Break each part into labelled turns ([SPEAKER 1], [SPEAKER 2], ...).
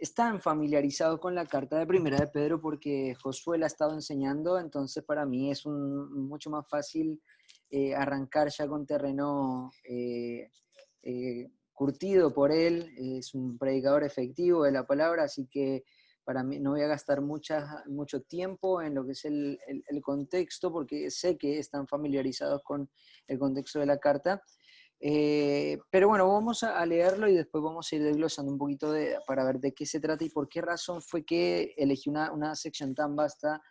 [SPEAKER 1] están familiarizados con la carta de Primera de Pedro porque Josué la ha estado enseñando, entonces para mí es mucho más fácil arrancar ya con terreno curtido por él. Es un predicador efectivo de la palabra, así que para mí no voy a gastar mucho tiempo en lo que es el contexto, porque sé que están familiarizados con el contexto de la carta. Pero bueno, vamos a leerlo y después vamos a ir desglosando un poquito para ver de qué se trata y por qué razón fue que elegí una sección tan vasta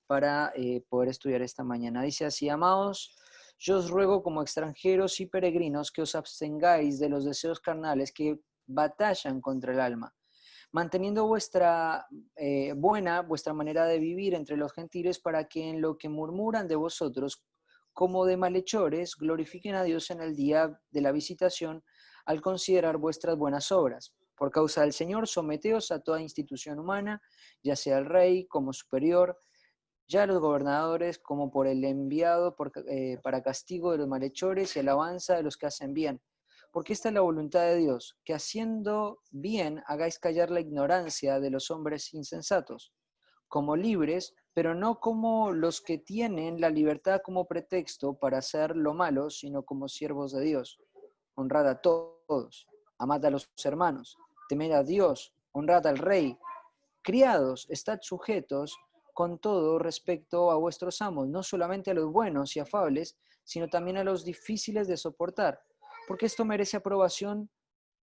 [SPEAKER 1] para poder estudiar esta mañana. Dice así: amados, yo os ruego como extranjeros y peregrinos que os abstengáis de los deseos carnales que batallan contra el alma, manteniendo vuestra manera de vivir entre los gentiles, para que en lo que murmuran de vosotros como de malhechores glorifiquen a Dios en el día de la visitación, al considerar vuestras buenas obras. Por causa del Señor, someteos a toda institución humana, ya sea el rey como superior, ya los gobernadores como por el enviado para castigo de los malhechores y alabanza de los que hacen bien. Porque esta es la voluntad de Dios, que haciendo bien hagáis callar la ignorancia de los hombres insensatos, como libres, pero no como los que tienen la libertad como pretexto para hacer lo malo, sino como siervos de Dios. Honrad a todos, amad a los hermanos, temed a Dios, honrad al rey. Criados, estad sujetos con todo respecto a vuestros amos, no solamente a los buenos y afables, sino también a los difíciles de soportar, porque esto merece aprobación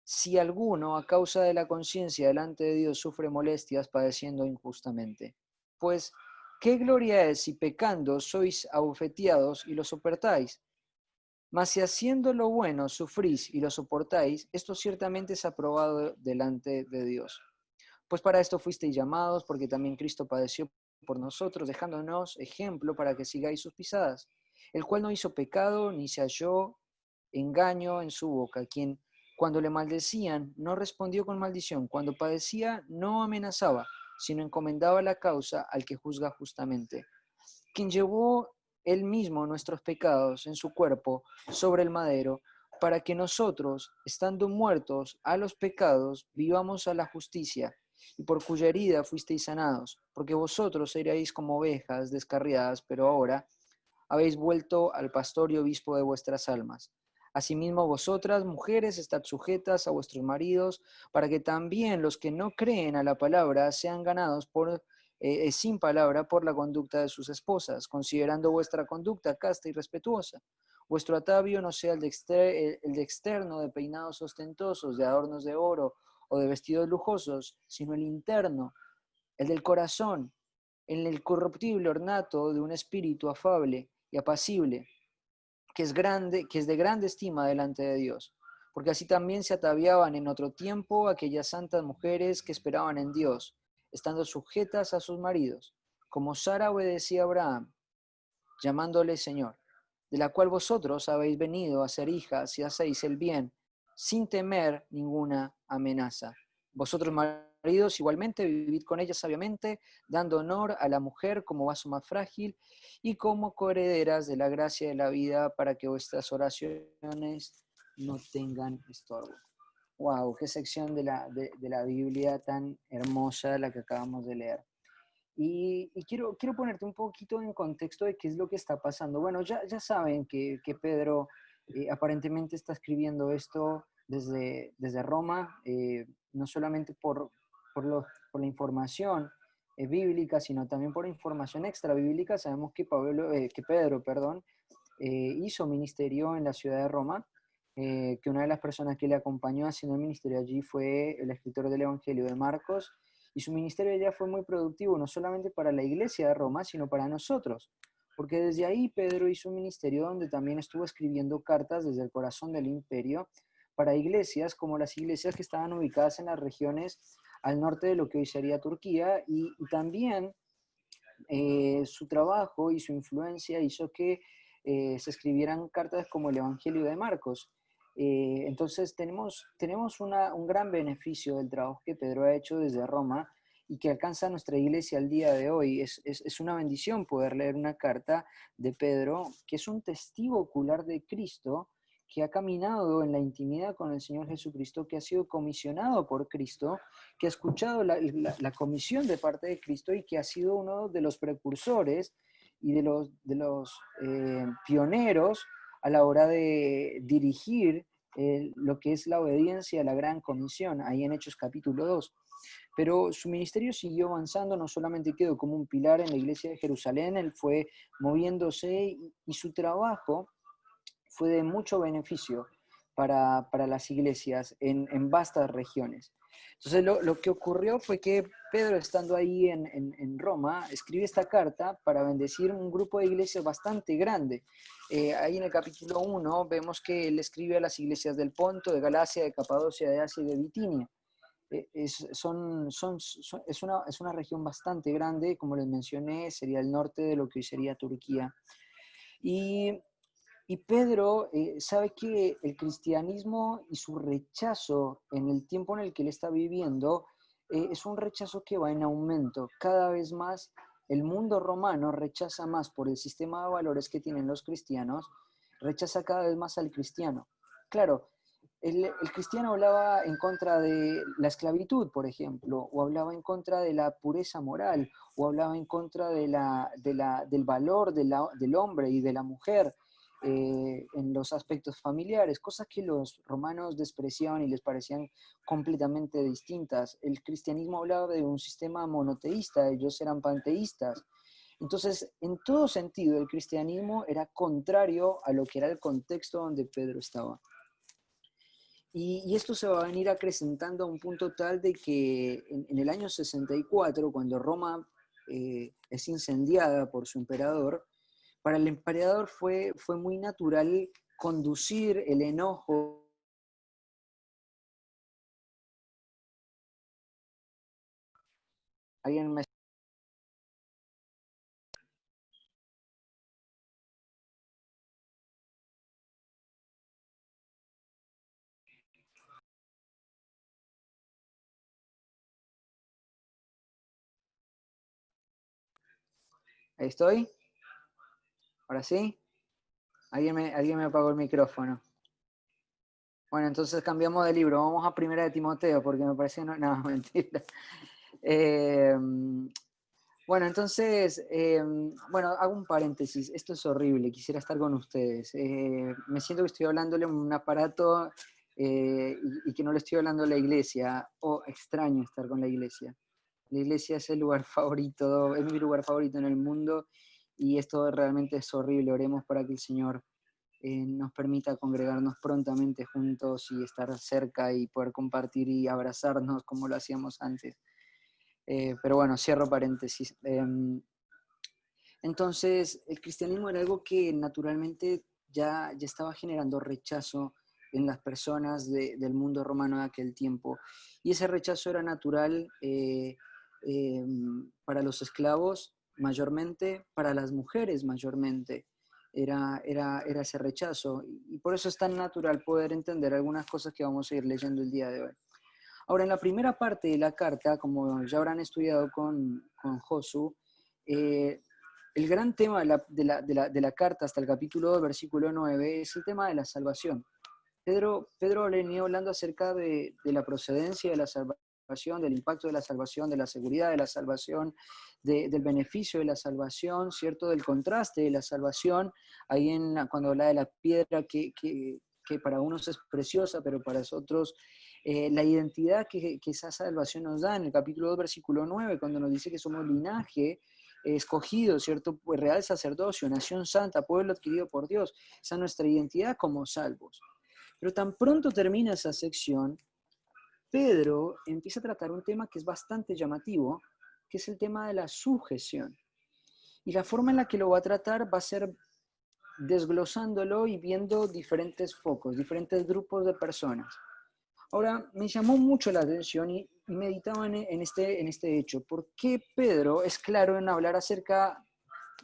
[SPEAKER 1] si alguno, a causa de la conciencia delante de Dios, sufre molestias padeciendo injustamente. Pues, ¿qué gloria es si pecando sois abofeteados y lo soportáis? Mas si haciendo lo bueno sufrís y lo soportáis, esto ciertamente es aprobado delante de Dios. Pues para esto fuisteis llamados, porque también Cristo padeció por nosotros, dejándonos ejemplo para que sigáis sus pisadas, el cual no hizo pecado, ni se halló engaño en su boca, quien cuando le maldecían no respondió con maldición, cuando padecía no amenazaba, sino encomendaba la causa al que juzga justamente, quien llevó él mismo nuestros pecados en su cuerpo sobre el madero, para que nosotros, estando muertos a los pecados, vivamos a la justicia, y por cuya herida fuisteis sanados, porque vosotros erais como ovejas descarriadas, pero ahora habéis vuelto al pastor y obispo de vuestras almas. Asimismo vosotras, mujeres, estad sujetas a vuestros maridos, para que también los que no creen a la palabra sean ganados sin palabra por la conducta de sus esposas, considerando vuestra conducta casta y respetuosa. Vuestro atavio no sea el de externo, de peinados ostentosos, de adornos de oro o de vestidos lujosos, sino el interno, el del corazón, en el corruptible ornato de un espíritu afable y apacible, que es de grande estima delante de Dios. Porque así también se ataviaban en otro tiempo aquellas santas mujeres que esperaban en Dios, estando sujetas a sus maridos, como Sara obedecía a Abraham, llamándole Señor, de la cual vosotros habéis venido a ser hijas y hacéis el bien, sin temer ninguna amenaza. Vosotros, maridos, igualmente vivid con ella sabiamente, dando honor a la mujer como vaso más frágil y como coherederas de la gracia de la vida, para que vuestras oraciones no tengan estorbo. Wow, qué sección de la Biblia tan hermosa la que acabamos de leer. Y quiero ponerte un poquito en contexto de qué es lo que está pasando. Bueno, ya saben que Pedro aparentemente está escribiendo esto desde Roma, no solamente por la información bíblica, sino también por información extra bíblica. Sabemos que Pedro, perdón, hizo ministerio en la ciudad de Roma, que una de las personas que le acompañó haciendo el ministerio allí fue el escritor del Evangelio de Marcos, y su ministerio ya fue muy productivo, no solamente para la iglesia de Roma, sino para nosotros, porque desde ahí Pedro hizo un ministerio donde también estuvo escribiendo cartas desde el corazón del imperio para iglesias como las iglesias que estaban ubicadas en las regiones al norte de lo que hoy sería Turquía, y también su trabajo y su influencia hizo que se escribieran cartas como el Evangelio de Marcos. Entonces tenemos un gran beneficio del trabajo que Pedro ha hecho desde Roma y que alcanza nuestra iglesia al día de hoy. Es una bendición poder leer una carta de Pedro, que es un testigo ocular de Cristo, que ha caminado en la intimidad con el Señor Jesucristo, que ha sido comisionado por Cristo, que ha escuchado la comisión de parte de Cristo y que ha sido uno de los precursores y de los pioneros a la hora de dirigir lo que es la obediencia a la gran comisión, ahí en Hechos capítulo 2. Pero su ministerio siguió avanzando, no solamente quedó como un pilar en la iglesia de Jerusalén, él fue moviéndose y su trabajo fue de mucho beneficio para las iglesias en vastas regiones. Entonces lo que ocurrió fue que Pedro, estando ahí en Roma, escribe esta carta para bendecir un grupo de iglesias bastante grande. Ahí en el capítulo 1 vemos que él escribe a las iglesias del Ponto, de Galacia, de Capadocia, de Asia y de Bitinia. Es una región bastante grande, como les mencioné, sería el norte de lo que hoy sería Turquía. Y y Pedro sabe que el cristianismo y su rechazo en el tiempo en el que él está viviendo es un rechazo que va en aumento. Cada vez más el mundo romano rechaza más por el sistema de valores que tienen los cristianos, rechaza cada vez más al cristiano. Claro, el cristiano hablaba en contra de la esclavitud, por ejemplo, o hablaba en contra de la pureza moral, o hablaba en contra del valor del hombre y de la mujer en los aspectos familiares, cosas que los romanos despreciaban y les parecían completamente distintas. El cristianismo hablaba de un sistema monoteísta, ellos eran panteístas. Entonces, en todo sentido, el cristianismo era contrario a lo que era el contexto donde Pedro estaba. Y esto se va a venir acrecentando a un punto tal de que en el año 64, cuando Roma es incendiada por su emperador, para el emperador fue muy natural conducir el enojo. ¿Alguien me... Ahí estoy? ¿Ahora sí? ¿Alguien me apagó el micrófono? Bueno, entonces cambiamos de libro. Vamos a Primera de Timoteo, porque me parece... No, mentira. Eh, bueno, entonces, bueno, hago un paréntesis. Esto es horrible, quisiera estar con ustedes. Me siento que estoy hablándole a un aparato y que no le estoy hablando a la iglesia. Extraño estar con la iglesia. La iglesia es el lugar favorito, es mi lugar favorito en el mundo y esto realmente es horrible. Oremos para que el Señor nos permita congregarnos prontamente juntos y estar cerca y poder compartir y abrazarnos como lo hacíamos antes. Pero bueno, cierro paréntesis. Entonces, el cristianismo era algo que naturalmente ya estaba generando rechazo en las personas del mundo romano de aquel tiempo. Y ese rechazo era natural eh, para los esclavos mayormente, para las mujeres mayormente. Era ese rechazo. Y por eso es tan natural poder entender algunas cosas que vamos a ir leyendo el día de hoy. Ahora, en la primera parte de la carta, como ya habrán estudiado con Josu, el gran tema de la carta hasta el capítulo 2, versículo 9, es el tema de la salvación. Pedro venía hablando acerca de la procedencia de la salvación, del impacto de la salvación, de la seguridad de la salvación, del beneficio de la salvación, ¿cierto? Del contraste de la salvación, ahí cuando habla de la piedra que para unos es preciosa, pero para otros la identidad que esa salvación nos da en el capítulo 2, versículo 9, cuando nos dice que somos linaje escogido, ¿cierto? Pues real sacerdocio, nación santa, pueblo adquirido por Dios. Esa es nuestra identidad como salvos. Pero tan pronto termina esa sección, Pedro empieza a tratar un tema que es bastante llamativo, que es el tema de la sujeción. Y la forma en la que lo va a tratar va a ser desglosándolo y viendo diferentes focos, diferentes grupos de personas. Ahora, me llamó mucho la atención y meditaba en este hecho. ¿Por qué Pedro es claro en hablar acerca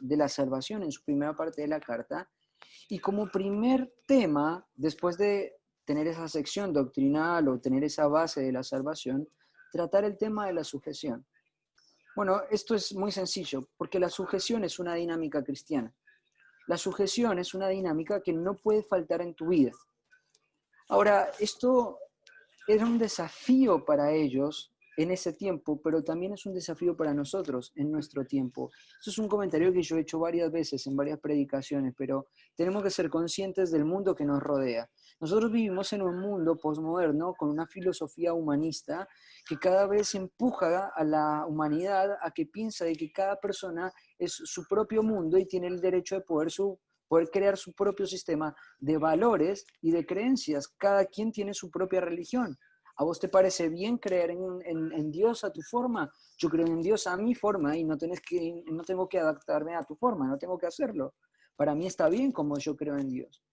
[SPEAKER 1] de la salvación en su primera parte de la carta? Y como primer tema, después de tener esa sección doctrinal o tener esa base de la salvación, tratar el tema de la sujeción. Bueno, esto es muy sencillo, porque la sujeción es una dinámica cristiana. La sujeción es una dinámica que no puede faltar en tu vida. Ahora, esto era un desafío para ellos en ese tiempo, pero también es un desafío para nosotros en nuestro tiempo. Esto es un comentario que yo he hecho varias veces en varias predicaciones, pero tenemos que ser conscientes del mundo que nos rodea. Nosotros vivimos en un mundo posmoderno con una filosofía humanista que cada vez empuja a la humanidad a que piensa de que cada persona es su propio mundo y tiene el derecho de poder crear su propio sistema de valores y de creencias. Cada quien tiene su propia religión. ¿A vos te parece bien creer en Dios a tu forma? Yo creo en Dios a mi forma y no tengo que adaptarme a tu forma, no tengo que hacerlo. Para mí está bien como yo creo en Dios.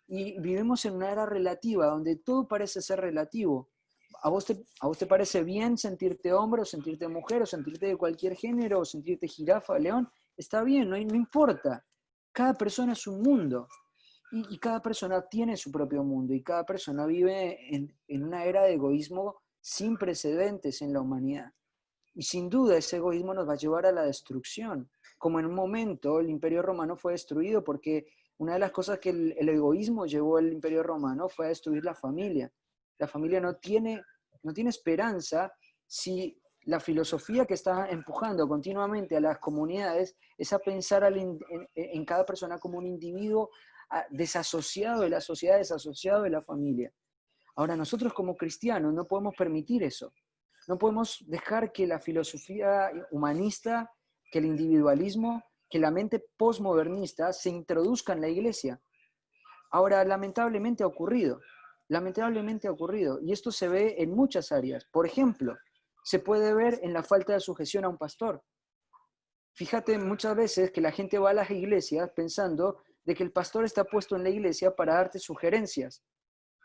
[SPEAKER 1] Y vivimos en una era relativa donde todo parece ser relativo. ¿A vos te parece bien sentirte hombre o sentirte mujer o sentirte de cualquier género o sentirte jirafa, león? Está bien, no importa. Cada persona es un mundo y cada persona tiene su propio mundo y cada persona vive en una era de egoísmo sin precedentes en la humanidad. Y sin duda ese egoísmo nos va a llevar a la destrucción. Como en un momento el Imperio Romano fue destruido porque una de las cosas que el egoísmo llevó al Imperio Romano fue a destruir la familia. La familia no tiene esperanza si la filosofía que está empujando continuamente a las comunidades es a pensar en cada persona como un individuo desasociado de la sociedad, desasociado de la familia. Ahora, nosotros como cristianos no podemos permitir eso. No podemos dejar que la filosofía humanista, que el individualismo, que la mente posmodernista se introduzca en la iglesia. Ahora, lamentablemente ha ocurrido, y esto se ve en muchas áreas. Por ejemplo, se puede ver en la falta de sujeción a un pastor. Fíjate muchas veces que la gente va a las iglesias pensando de que el pastor está puesto en la iglesia para darte sugerencias,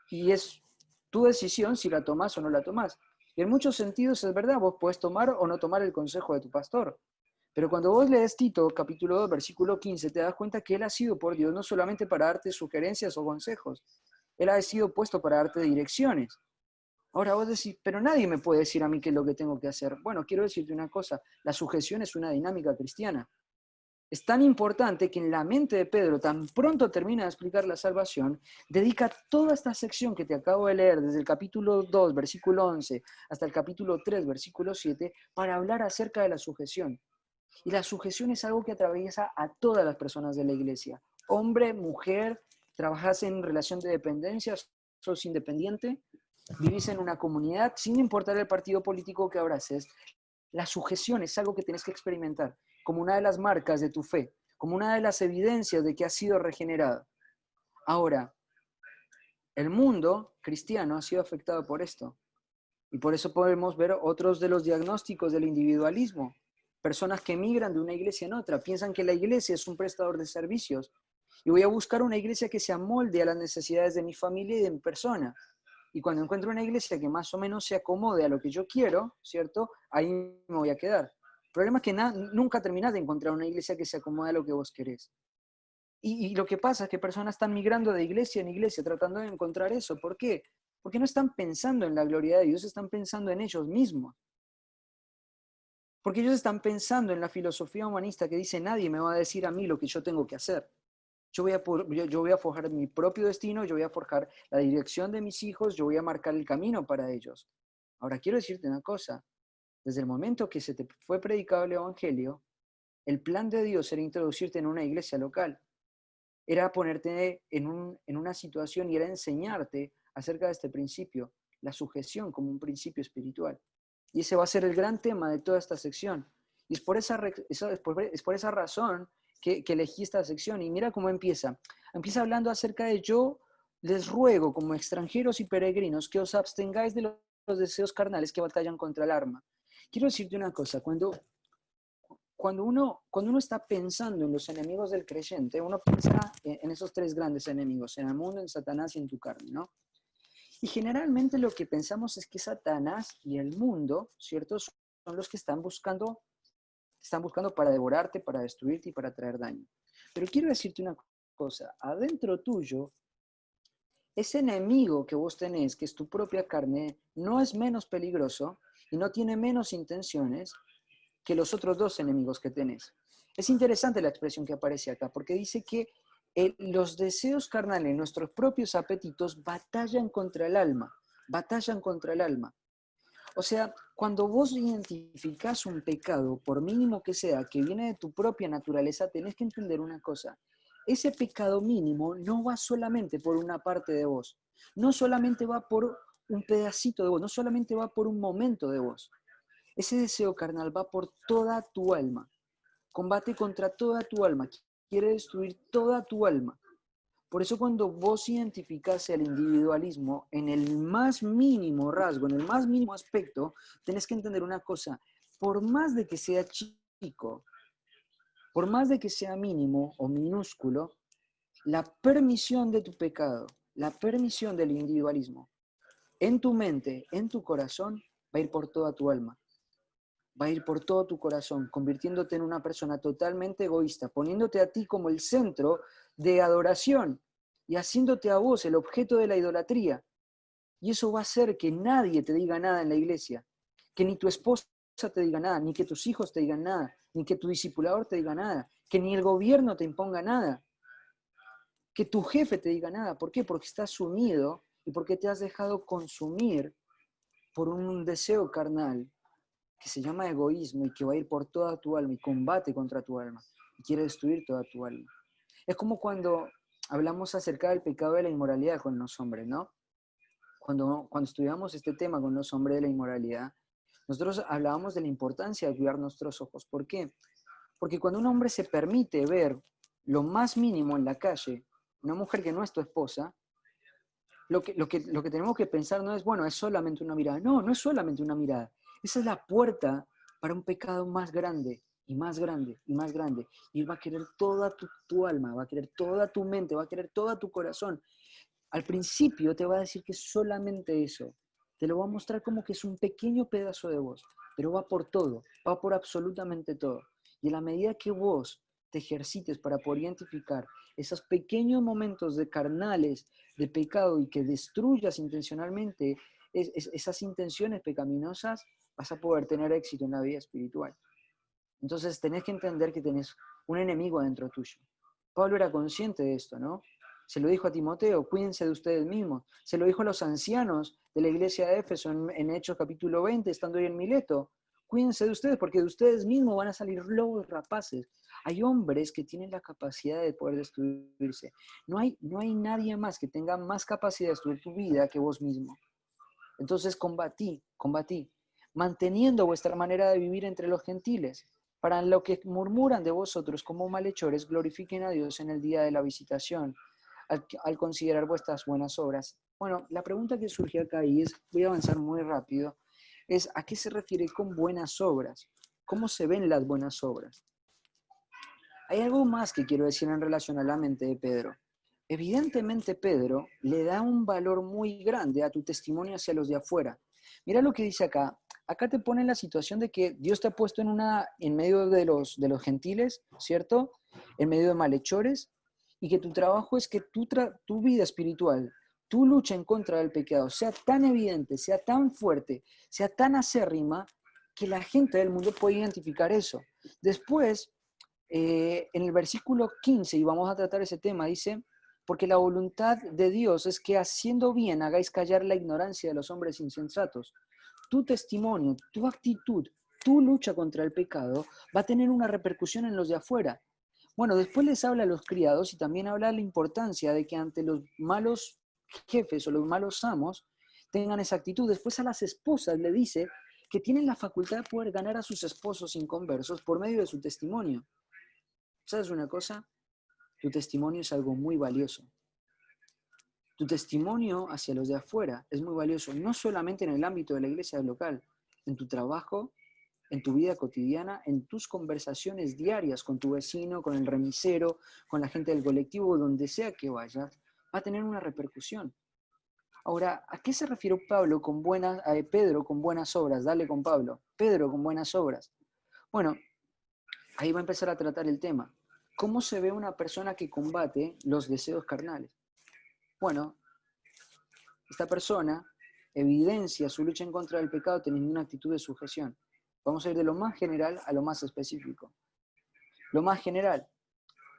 [SPEAKER 1] y es tu decisión si la tomas o no la tomas. Y en muchos sentidos es verdad, vos podés tomar o no tomar el consejo de tu pastor. Pero cuando vos lees Tito, capítulo 2, versículo 15, te das cuenta que él ha sido por Dios no solamente para darte sugerencias o consejos, él ha sido puesto para darte direcciones. Ahora vos decís, pero nadie me puede decir a mí qué es lo que tengo que hacer. Bueno, quiero decirte una cosa, la sujeción es una dinámica cristiana. Es tan importante que en la mente de Pedro, tan pronto termina de explicar la salvación, dedica toda esta sección que te acabo de leer, desde el capítulo 2, versículo 11, hasta el capítulo 3, versículo 7, para hablar acerca de la sujeción. Y la sujeción es algo que atraviesa a todas las personas de la iglesia. Hombre, mujer, trabajas en relación de dependencia, sos independiente, vivís en una comunidad, sin importar el partido político que abraces, la sujeción es algo que tienes que experimentar como una de las marcas de tu fe, como una de las evidencias de que has sido regenerado. Ahora, el mundo cristiano ha sido afectado por esto. Y por eso podemos ver otros de los diagnósticos del individualismo. Personas que migran de una iglesia en otra, piensan que la iglesia es un prestador de servicios. Y voy a buscar una iglesia que se amolde a las necesidades de mi familia y de mi persona. Y cuando encuentro una iglesia que más o menos se acomode a lo que yo quiero, ¿cierto? Ahí me voy a quedar. El problema es que nunca terminás de encontrar una iglesia que se acomode a lo que vos querés. Y lo que pasa es que personas están migrando de iglesia en iglesia tratando de encontrar eso. ¿Por qué? Porque no están pensando en la gloria de Dios, están pensando en ellos mismos. Porque ellos están pensando en la filosofía humanista que dice nadie me va a decir a mí lo que yo tengo que hacer. Yo voy a forjar mi propio destino, yo voy a forjar la dirección de mis hijos, yo voy a marcar el camino para ellos. Ahora, quiero decirte una cosa. Desde el momento que se te fue predicado el Evangelio, el plan de Dios era introducirte en una iglesia local. Era ponerte en una situación y era enseñarte acerca de este principio, la sujeción como un principio espiritual. Y ese va a ser el gran tema de toda esta sección. Y es por esa razón que elegí esta sección. Y mira cómo empieza. Empieza hablando acerca de yo les ruego como extranjeros y peregrinos que os abstengáis de los deseos carnales que batallan contra el alma. Quiero decirte una cosa, cuando uno está pensando en los enemigos del creyente, uno piensa en esos tres grandes enemigos, en el mundo, en Satanás y en tu carne, ¿no? Y generalmente lo que pensamos es que Satanás y el mundo, ¿cierto? Son los que están buscando para devorarte, para destruirte y para traer daño. Pero quiero decirte una cosa, adentro tuyo, ese enemigo que vos tenés, que es tu propia carne, no es menos peligroso y no tiene menos intenciones que los otros dos enemigos que tenés. Es interesante la expresión que aparece acá, porque dice que Los deseos carnales, nuestros propios apetitos, batallan contra el alma, batallan contra el alma. O sea, cuando vos identificás un pecado, por mínimo que sea, que viene de tu propia naturaleza, tenés que entender una cosa. Ese pecado mínimo no va solamente por una parte de vos, no solamente va por un pedacito de vos, no solamente va por un momento de vos. Ese deseo carnal va por toda tu alma. Combate contra toda tu alma, quiere destruir toda tu alma. Por eso cuando vos identificás el individualismo en el más mínimo rasgo, en el más mínimo aspecto, tenés que entender una cosa, por más de que sea chico, por más de que sea mínimo o minúsculo, la permisión de tu pecado, la permisión del individualismo, en tu mente, en tu corazón, va a ir por toda tu alma, va a ir por todo tu corazón, convirtiéndote en una persona totalmente egoísta, poniéndote a ti como el centro de adoración y haciéndote a vos el objeto de la idolatría. Y eso va a hacer que nadie te diga nada en la iglesia, que ni tu esposa te diga nada, ni que tus hijos te digan nada, ni que tu discipulador te diga nada, que ni el gobierno te imponga nada, que tu jefe te diga nada. ¿Por qué? Porque estás sumido y porque te has dejado consumir por un deseo carnal que se llama egoísmo y que va a ir por toda tu alma y combate contra tu alma y quiere destruir toda tu alma. Es como cuando hablamos acerca del pecado de la inmoralidad con los hombres, ¿no? Cuando estudiamos este tema con los hombres de la inmoralidad, nosotros hablábamos de la importancia de cuidar nuestros ojos. ¿Por qué? Porque cuando un hombre se permite ver lo más mínimo en la calle, una mujer que no es tu esposa, lo que tenemos que pensar no es, bueno, es solamente una mirada. No, no es solamente una mirada. Esa es la puerta para un pecado más grande y más grande y más grande. Y él va a querer toda tu alma, va a querer toda tu mente, va a querer todo tu corazón. Al principio te va a decir que es solamente eso. Te lo va a mostrar como que es un pequeño pedazo de vos, pero va por todo, va por absolutamente todo. Y en la medida que vos te ejercites para poder identificar esos pequeños momentos de carnales, de pecado y que destruyas intencionalmente esas intenciones pecaminosas, vas a poder tener éxito en la vida espiritual. Entonces tenés que entender que tenés un enemigo dentro tuyo. Pablo era consciente de esto, ¿no? Se lo dijo a Timoteo, cuídense de ustedes mismos. Se lo dijo a los ancianos de la iglesia de Éfeso en Hechos capítulo 20, estando ahí en Mileto. Cuídense de ustedes porque de ustedes mismos van a salir lobos rapaces. Hay hombres que tienen la capacidad de poder destruirse. No hay nadie más que tenga más capacidad de destruir tu vida que vos mismo. Entonces combatí, manteniendo vuestra manera de vivir entre los gentiles, para lo que murmuran de vosotros como malhechores, glorifiquen a Dios en el día de la visitación, al considerar vuestras buenas obras. Bueno, la pregunta que surge acá y voy a avanzar muy rápido, es ¿a qué se refiere con buenas obras? ¿Cómo se ven las buenas obras? Hay algo más que quiero decir en relación a la mente de Pedro. Evidentemente Pedro le da un valor muy grande a tu testimonio hacia los de afuera. Mira lo que dice acá. Acá te pone en la situación de que Dios te ha puesto en medio de los gentiles, ¿cierto? En medio de malhechores, y que tu trabajo es que tu vida espiritual, tu lucha en contra del pecado, sea tan evidente, sea tan fuerte, sea tan acérrima, que la gente del mundo puede identificar eso. Después, en el versículo 15, y vamos a tratar ese tema, dice, porque la voluntad de Dios es que haciendo bien hagáis callar la ignorancia de los hombres insensatos. Tu testimonio, tu actitud, tu lucha contra el pecado va a tener una repercusión en los de afuera. Bueno, después les habla a los criados y también habla de la importancia de que ante los malos jefes o los malos amos tengan esa actitud. Después a las esposas le dice que tienen la facultad de poder ganar a sus esposos inconversos por medio de su testimonio. ¿Sabes una cosa? Tu testimonio es algo muy valioso. Tu testimonio hacia los de afuera es muy valioso, no solamente en el ámbito de la iglesia local, en tu trabajo, en tu vida cotidiana, en tus conversaciones diarias con tu vecino, con el remisero, con la gente del colectivo, donde sea que vayas, va a tener una repercusión. Ahora, ¿a qué se refiere Pedro con buenas obras? Dale con Pablo. Pedro con buenas obras. Bueno, ahí va a empezar a tratar el tema. ¿Cómo se ve una persona que combate los deseos carnales? Bueno, esta persona evidencia su lucha en contra del pecado teniendo una actitud de sujeción. Vamos a ir de lo más general a lo más específico. Lo más general,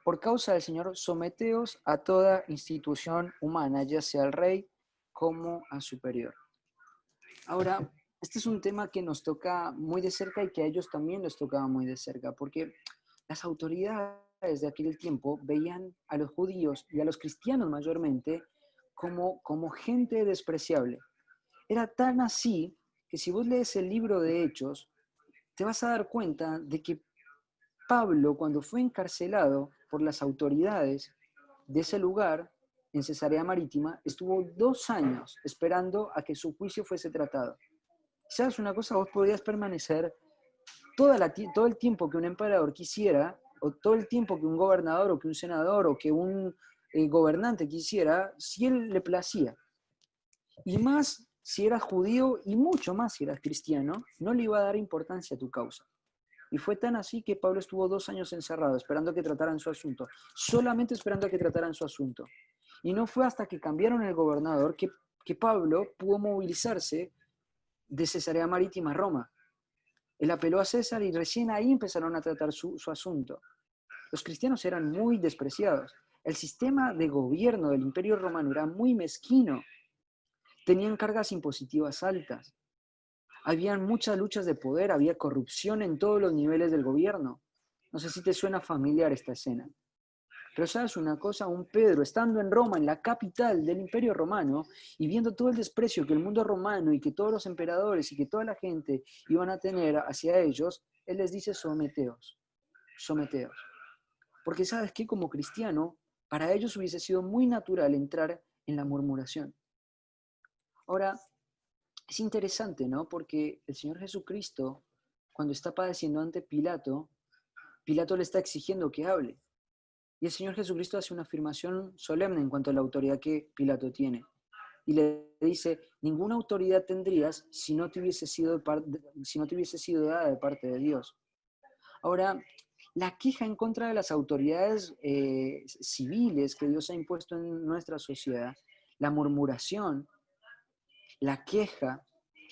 [SPEAKER 1] Por causa del Señor, someteos a toda institución humana, ya sea al rey como a superior. Ahora, este es un tema que nos toca muy de cerca y que a ellos también les tocaba muy de cerca, porque las autoridades de aquel tiempo veían a los judíos y a los cristianos mayormente como gente despreciable. Era tan así que si vos lees el libro de Hechos, te vas a dar cuenta de que Pablo, cuando fue encarcelado por las autoridades de ese lugar, en Cesarea Marítima, estuvo 2 años esperando a que su juicio fuese tratado. ¿Sabes una cosa? Vos podrías permanecer todo el tiempo que un emperador quisiera, o todo el tiempo que un gobernador, o que un senador, o que un gobernante quisiera, si él le placía. Y más si eras judío, y mucho más si eras cristiano, no le iba a dar importancia a tu causa. Y fue tan así que Pablo estuvo 2 años encerrado, esperando a que trataran su asunto, solamente esperando a que trataran su asunto. Y no fue hasta que cambiaron el gobernador que Pablo pudo movilizarse de Cesarea Marítima a Roma. Él apeló a César y recién ahí empezaron a tratar su asunto. Los cristianos eran muy despreciados. El sistema de gobierno del Imperio Romano era muy mezquino. Tenían cargas impositivas altas. Habían muchas luchas de poder, había corrupción en todos los niveles del gobierno. No sé si te suena familiar esta escena. Pero sabes una cosa, un Pedro, estando en Roma, en la capital del Imperio Romano, y viendo todo el desprecio que el mundo romano y que todos los emperadores y que toda la gente iban a tener hacia ellos, él les dice, someteos, someteos. Porque sabes que como cristiano, para ellos hubiese sido muy natural entrar en la murmuración. Ahora, es interesante, ¿no? Porque el Señor Jesucristo, cuando está padeciendo ante Pilato, Pilato le está exigiendo que hable. Y el Señor Jesucristo hace una afirmación solemne en cuanto a la autoridad que Pilato tiene. Y le dice, ninguna autoridad tendrías si no te hubiese sido, si no te hubiese sido dada de parte de Dios. Ahora, la queja en contra de las autoridades civiles que Dios ha impuesto en nuestra sociedad, la murmuración, la queja,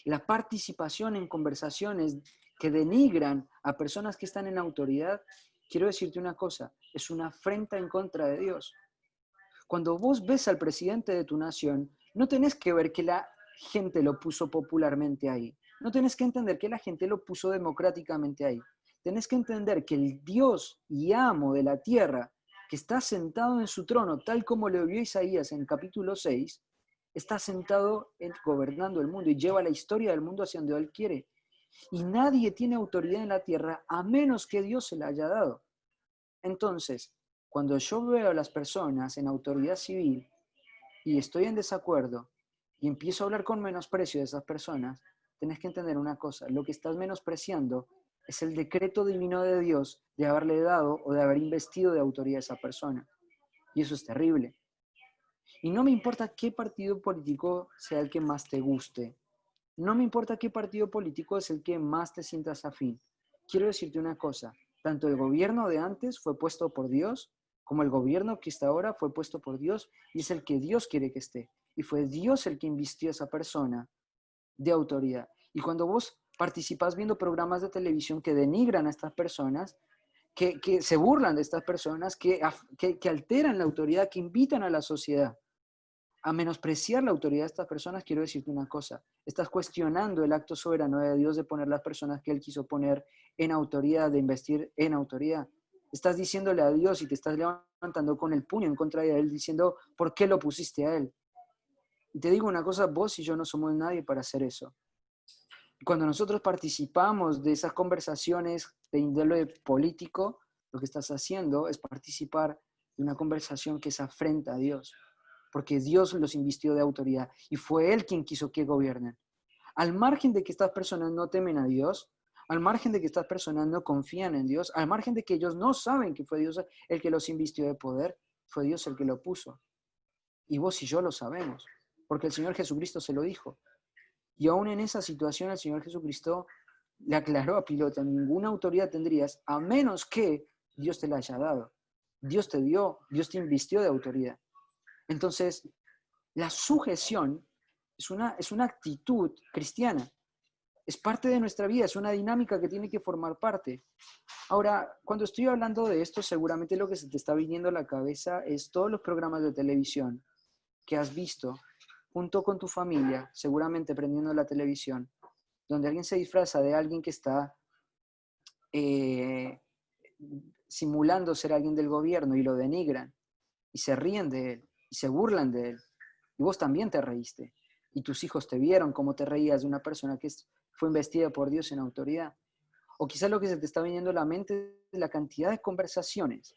[SPEAKER 1] la participación en conversaciones que denigran a personas que están en autoridad, quiero decirte una cosa, es una afrenta en contra de Dios. Cuando vos ves al presidente de tu nación, no tenés que ver que la gente lo puso popularmente ahí. No tenés que entender que la gente lo puso democráticamente ahí. Tenés que entender que el Dios y amo de la tierra, que está sentado en su trono, tal como lo vio Isaías en capítulo 6, está sentado gobernando el mundo y lleva la historia del mundo hacia donde él quiere. Y nadie tiene autoridad en la tierra a menos que Dios se la haya dado. Entonces, cuando yo veo a las personas en autoridad civil y estoy en desacuerdo y empiezo a hablar con menosprecio de esas personas, tenés que entender una cosa, lo que estás menospreciando es el decreto divino de Dios de haberle dado o de haber investido de autoridad a esa persona. Y eso es terrible. Y no me importa qué partido político sea el que más te guste. No me importa qué partido político es el que más te sientas afín. Quiero decirte una cosa, tanto el gobierno de antes fue puesto por Dios, como el gobierno que está ahora fue puesto por Dios y es el que Dios quiere que esté. Y fue Dios el que invistió a esa persona de autoridad. Y cuando vos participas viendo programas de televisión que denigran a estas personas, que se burlan de estas personas, que alteran la autoridad, que invitan a la sociedad a menospreciar la autoridad de estas personas, quiero decirte una cosa. Estás cuestionando el acto soberano de Dios de poner las personas que Él quiso poner en autoridad, de investir en autoridad. Estás diciéndole a Dios y te estás levantando con el puño en contra de Él, diciendo, ¿por qué lo pusiste a Él? Y te digo una cosa, vos y yo no somos nadie para hacer eso. Cuando nosotros participamos de esas conversaciones de índole político, lo que estás haciendo es participar de una conversación que se afrenta a Dios, porque Dios los invistió de autoridad y fue Él quien quiso que gobiernen. Al margen de que estas personas no temen a Dios, al margen de que estas personas no confían en Dios, al margen de que ellos no saben que fue Dios el que los invistió de poder, fue Dios el que lo puso. Y vos y yo lo sabemos, porque el Señor Jesucristo se lo dijo. Y aún en esa situación el Señor Jesucristo le aclaró a Pilato, ninguna autoridad tendrías a menos que Dios te la haya dado. Dios te dio, Dios te invistió de autoridad. Entonces, la sujeción es una actitud cristiana. Es parte de nuestra vida, es una dinámica que tiene que formar parte. Ahora, cuando estoy hablando de esto, seguramente lo que se te está viniendo a la cabeza es todos los programas de televisión que has visto junto con tu familia, seguramente prendiendo la televisión, donde alguien se disfraza de alguien que está eh, simulando ser alguien del gobierno y lo denigran y se ríen de él y se burlan de él. Y vos también te reíste. Y tus hijos te vieron cómo te reías de una persona que fue investida por Dios en autoridad. O quizás lo que se te está viniendo a la mente es la cantidad de conversaciones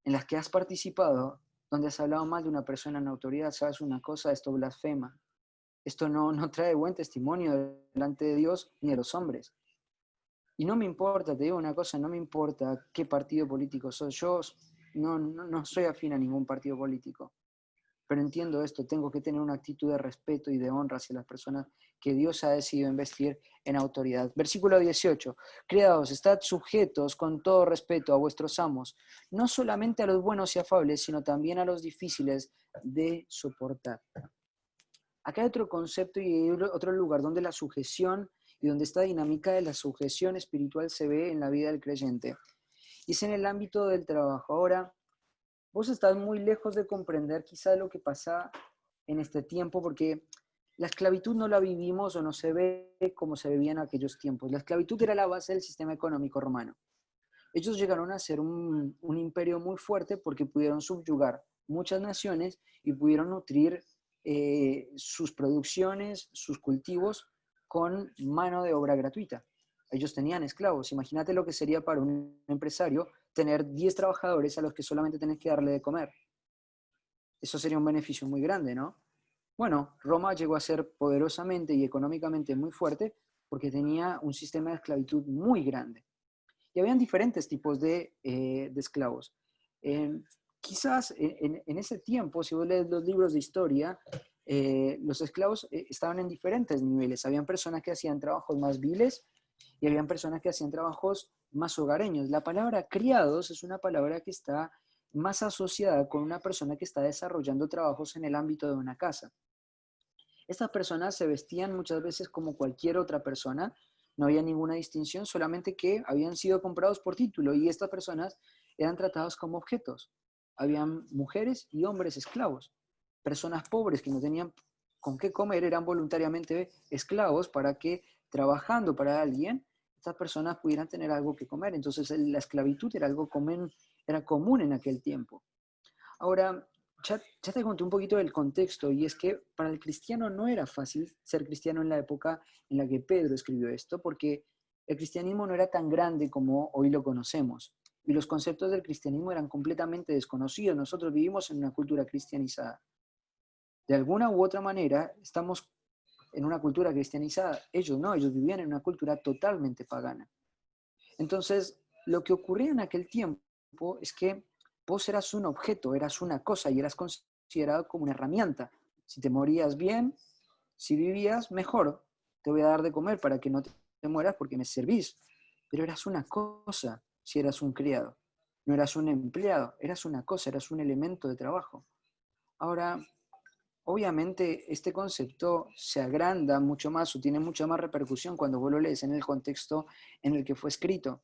[SPEAKER 1] en las que has participado, donde has hablado mal de una persona en autoridad. ¿Sabes una cosa? Esto blasfema. Esto no trae buen testimonio delante de Dios ni de los hombres. Y no me importa, te digo una cosa, no me importa qué partido político soy. Yo no soy afín a ningún partido político. Pero entiendo esto, tengo que tener una actitud de respeto y de honra hacia las personas que Dios ha decidido investir en autoridad. Versículo 18. Criados, estad sujetos con todo respeto a vuestros amos, no solamente a los buenos y afables, sino también a los difíciles de soportar. Acá hay otro concepto y hay otro lugar donde la sujeción y donde esta dinámica de la sujeción espiritual se ve en la vida del creyente. Y es en el ámbito del trabajo. Ahora, vos estás muy lejos de comprender quizá lo que pasa en este tiempo, porque la esclavitud no la vivimos o no se ve como se vivía en aquellos tiempos. La esclavitud era la base del sistema económico romano. Ellos llegaron a ser un imperio muy fuerte porque pudieron subyugar muchas naciones y pudieron nutrir sus producciones, sus cultivos con mano de obra gratuita. Ellos tenían esclavos. Imagínate lo que sería para un empresario tener 10 trabajadores a los que solamente tenés que darle de comer. Eso sería un beneficio muy grande, ¿no? Bueno, Roma llegó a ser poderosamente y económicamente muy fuerte porque tenía un sistema de esclavitud muy grande. Y habían diferentes tipos de esclavos. Quizás en ese tiempo, si vos lees los libros de historia, los esclavos estaban en diferentes niveles. Habían personas que hacían trabajos más viles y habían personas que hacían trabajos más hogareños. La palabra criados es una palabra que está más asociada con una persona que está desarrollando trabajos en el ámbito de una casa. Estas personas se vestían muchas veces como cualquier otra persona, no había ninguna distinción, solamente que habían sido comprados por título y estas personas eran tratadas como objetos. Habían mujeres y hombres esclavos. Personas pobres que no tenían con qué comer eran voluntariamente esclavos para que trabajando para alguien, estas personas pudieran tener algo que comer. Entonces la esclavitud era algo común, era común en aquel tiempo. Ahora, ya te conté un poquito del contexto y es que para el cristiano no era fácil ser cristiano en la época en la que Pedro escribió esto, porque el cristianismo no era tan grande como hoy lo conocemos y los conceptos del cristianismo eran completamente desconocidos. Nosotros vivimos en una cultura cristianizada. De alguna u otra manera estamos en una cultura cristianizada. Ellos no, ellos vivían en una cultura totalmente pagana. Entonces, lo que ocurría en aquel tiempo es que vos eras un objeto, eras una cosa y eras considerado como una herramienta. Si te morías bien, si vivías, mejor. Te voy a dar de comer para que no te mueras porque me servís. Pero eras una cosa si eras un criado. No eras un empleado, eras una cosa, eras un elemento de trabajo. Ahora, obviamente este concepto se agranda mucho más o tiene mucha más repercusión cuando vos lo lees en el contexto en el que fue escrito.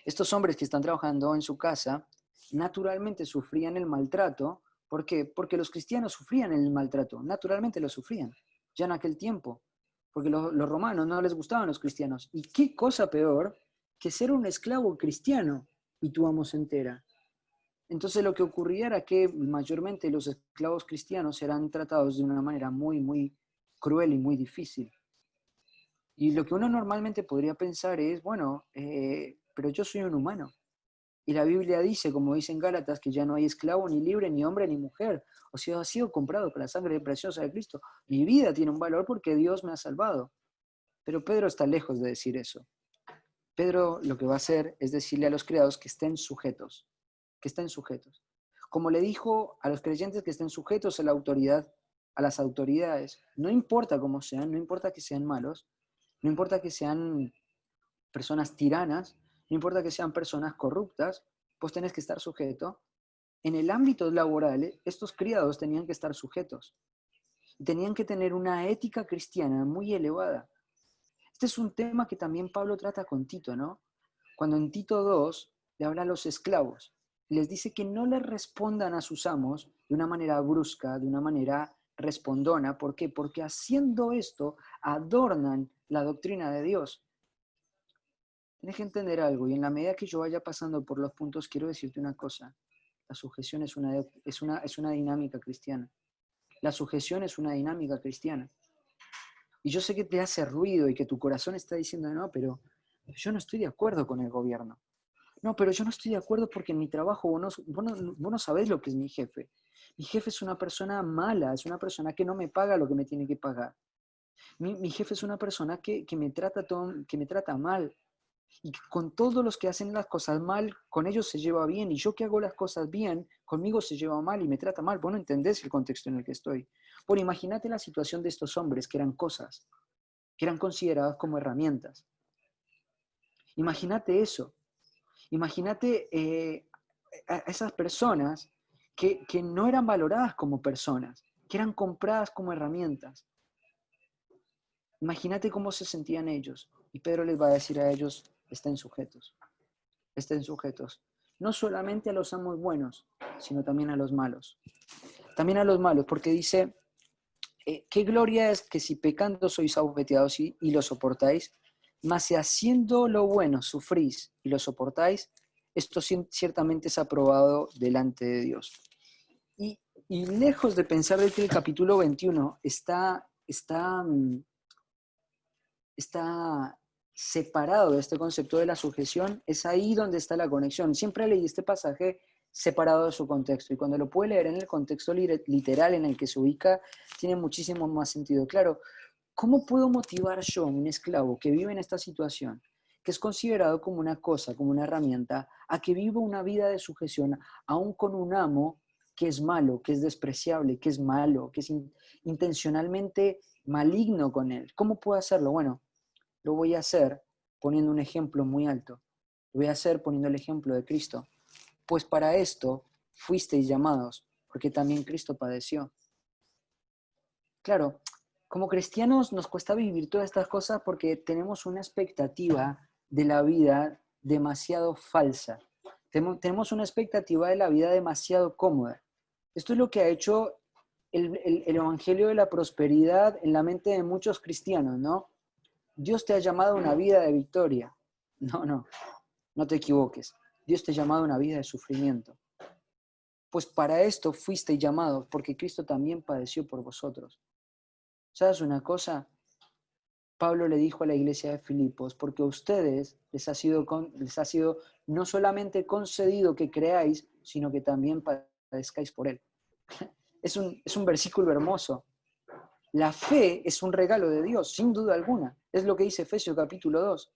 [SPEAKER 1] Estos hombres que están trabajando en su casa naturalmente sufrían el maltrato. ¿Por qué? Porque los cristianos sufrían el maltrato, naturalmente lo sufrían, ya en aquel tiempo, porque los romanos no les gustaban los cristianos. ¿Y qué cosa peor que ser un esclavo cristiano y tu amo se entera? Entonces lo que ocurría era que mayormente los esclavos cristianos eran tratados de una manera muy, muy cruel y muy difícil. Y lo que uno normalmente podría pensar es, bueno, pero yo soy un humano. Y la Biblia dice, como dice en Gálatas, que ya no hay esclavo, ni libre, ni hombre, ni mujer. O sea, ha sido comprado con la sangre preciosa de Cristo. Mi vida tiene un valor porque Dios me ha salvado. Pero Pedro está lejos de decir eso. Pedro lo que va a hacer es decirle a los criados que estén sujetos, que estén sujetos. Como le dijo a los creyentes que estén sujetos a la autoridad, a las autoridades, no importa cómo sean, no importa que sean malos, no importa que sean personas tiranas, no importa que sean personas corruptas, pues tenés que estar sujeto. En el ámbito laboral, estos criados tenían que estar sujetos. Tenían que tener una ética cristiana muy elevada. Este es un tema que también Pablo trata con Tito, ¿no? Cuando en Tito 2 le habla a los esclavos, les dice que no les respondan a sus amos de una manera brusca, de una manera respondona. ¿Por qué? Porque haciendo esto adornan la doctrina de Dios. Tienes que entender algo, y en la medida que yo vaya pasando por los puntos, quiero decirte una cosa. La sujeción es una dinámica cristiana. La sujeción es una dinámica cristiana. Y yo sé que te hace ruido y que tu corazón está diciendo, no, pero yo no estoy de acuerdo con el gobierno. No, pero yo no estoy de acuerdo porque en mi trabajo vos no sabés lo que es mi jefe. Mi jefe es una persona mala, es una persona que no me paga lo que me tiene que pagar. Mi jefe es una persona que que me trata mal. Y con todos los que hacen las cosas mal, con ellos se lleva bien. Y yo que hago las cosas bien, conmigo se lleva mal y me trata mal. Vos no entendés el contexto en el que estoy. Bueno, imagínate la situación de estos hombres que eran cosas, que eran consideradas como herramientas. Imagínate eso. Imagínate a esas personas que no eran valoradas como personas, que eran compradas como herramientas. Imagínate cómo se sentían ellos. Y Pedro les va a decir a ellos, estén sujetos, estén sujetos. No solamente a los amos buenos, sino también a los malos. También a los malos, porque dice, qué gloria es que si pecando sois abofeteados y lo soportáis, mas si haciendo lo bueno sufrís y lo soportáis, esto ciertamente es aprobado delante de Dios. Y lejos de pensar de que el capítulo 21 está separado de este concepto de la sujeción, es ahí donde está la conexión. Siempre leí este pasaje separado de su contexto, y cuando lo puede leer en el contexto literal en el que se ubica, tiene muchísimo más sentido. Claro, ¿cómo puedo motivar yo a un esclavo que vive en esta situación, que es considerado como una cosa, como una herramienta, a que viva una vida de sujeción, aún con un amo que es malo, que es despreciable, que es malo, que es intencionalmente maligno con él? ¿Cómo puedo hacerlo? Bueno, lo voy a hacer poniendo un ejemplo muy alto. Lo voy a hacer poniendo el ejemplo de Cristo. Pues para esto fuisteis llamados, porque también Cristo padeció. Claro, como cristianos nos cuesta vivir todas estas cosas porque tenemos una expectativa de la vida demasiado falsa. Tenemos una expectativa de la vida demasiado cómoda. Esto es lo que ha hecho el evangelio de la prosperidad en la mente de muchos cristianos, ¿no? Dios te ha llamado a una vida de victoria. No te equivoques. Dios te ha llamado a una vida de sufrimiento. Pues para esto fuisteis llamados, porque Cristo también padeció por vosotros. ¿Sabes una cosa? Pablo le dijo a la iglesia de Filipos, porque a ustedes les ha sido no solamente concedido que creáis, sino que también padezcáis por él. Es un versículo hermoso. La fe es un regalo de Dios, sin duda alguna. Es lo que dice Efesios capítulo 2.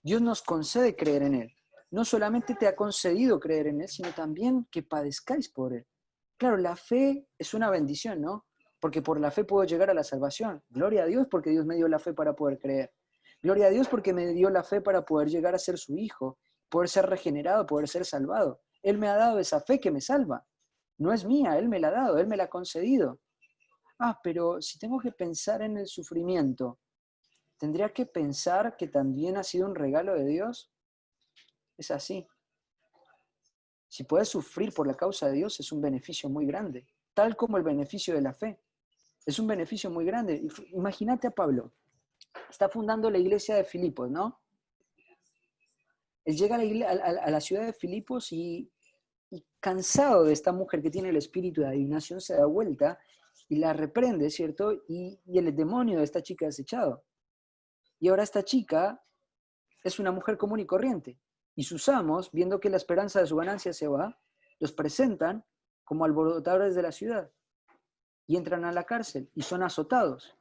[SPEAKER 1] Dios nos concede creer en él. No solamente te ha concedido creer en él, sino también que padezcáis por él. Claro, la fe es una bendición, ¿no? Porque por la fe puedo llegar a la salvación. Gloria a Dios porque Dios me dio la fe para poder creer. Gloria a Dios porque me dio la fe para poder llegar a ser su hijo, poder ser regenerado, poder ser salvado. Él me ha dado esa fe que me salva. No es mía, Él me la ha dado, Él me la ha concedido. Pero si tengo que pensar en el sufrimiento, ¿tendría que pensar que también ha sido un regalo de Dios? Es así. Si puedes sufrir por la causa de Dios, es un beneficio muy grande, tal como el beneficio de la fe. Es un beneficio muy grande. Imagínate a Pablo, está fundando la iglesia de Filipos, ¿no? Él llega a la ciudad de Filipos y cansado de esta mujer que tiene el espíritu de adivinación, se da vuelta y la reprende, ¿cierto? Y el demonio de esta chica es echado. Y ahora esta chica es una mujer común y corriente. Y sus amos, viendo que la esperanza de su ganancia se va, los presentan como alborotadores de la ciudad y entran a la cárcel y son azotados.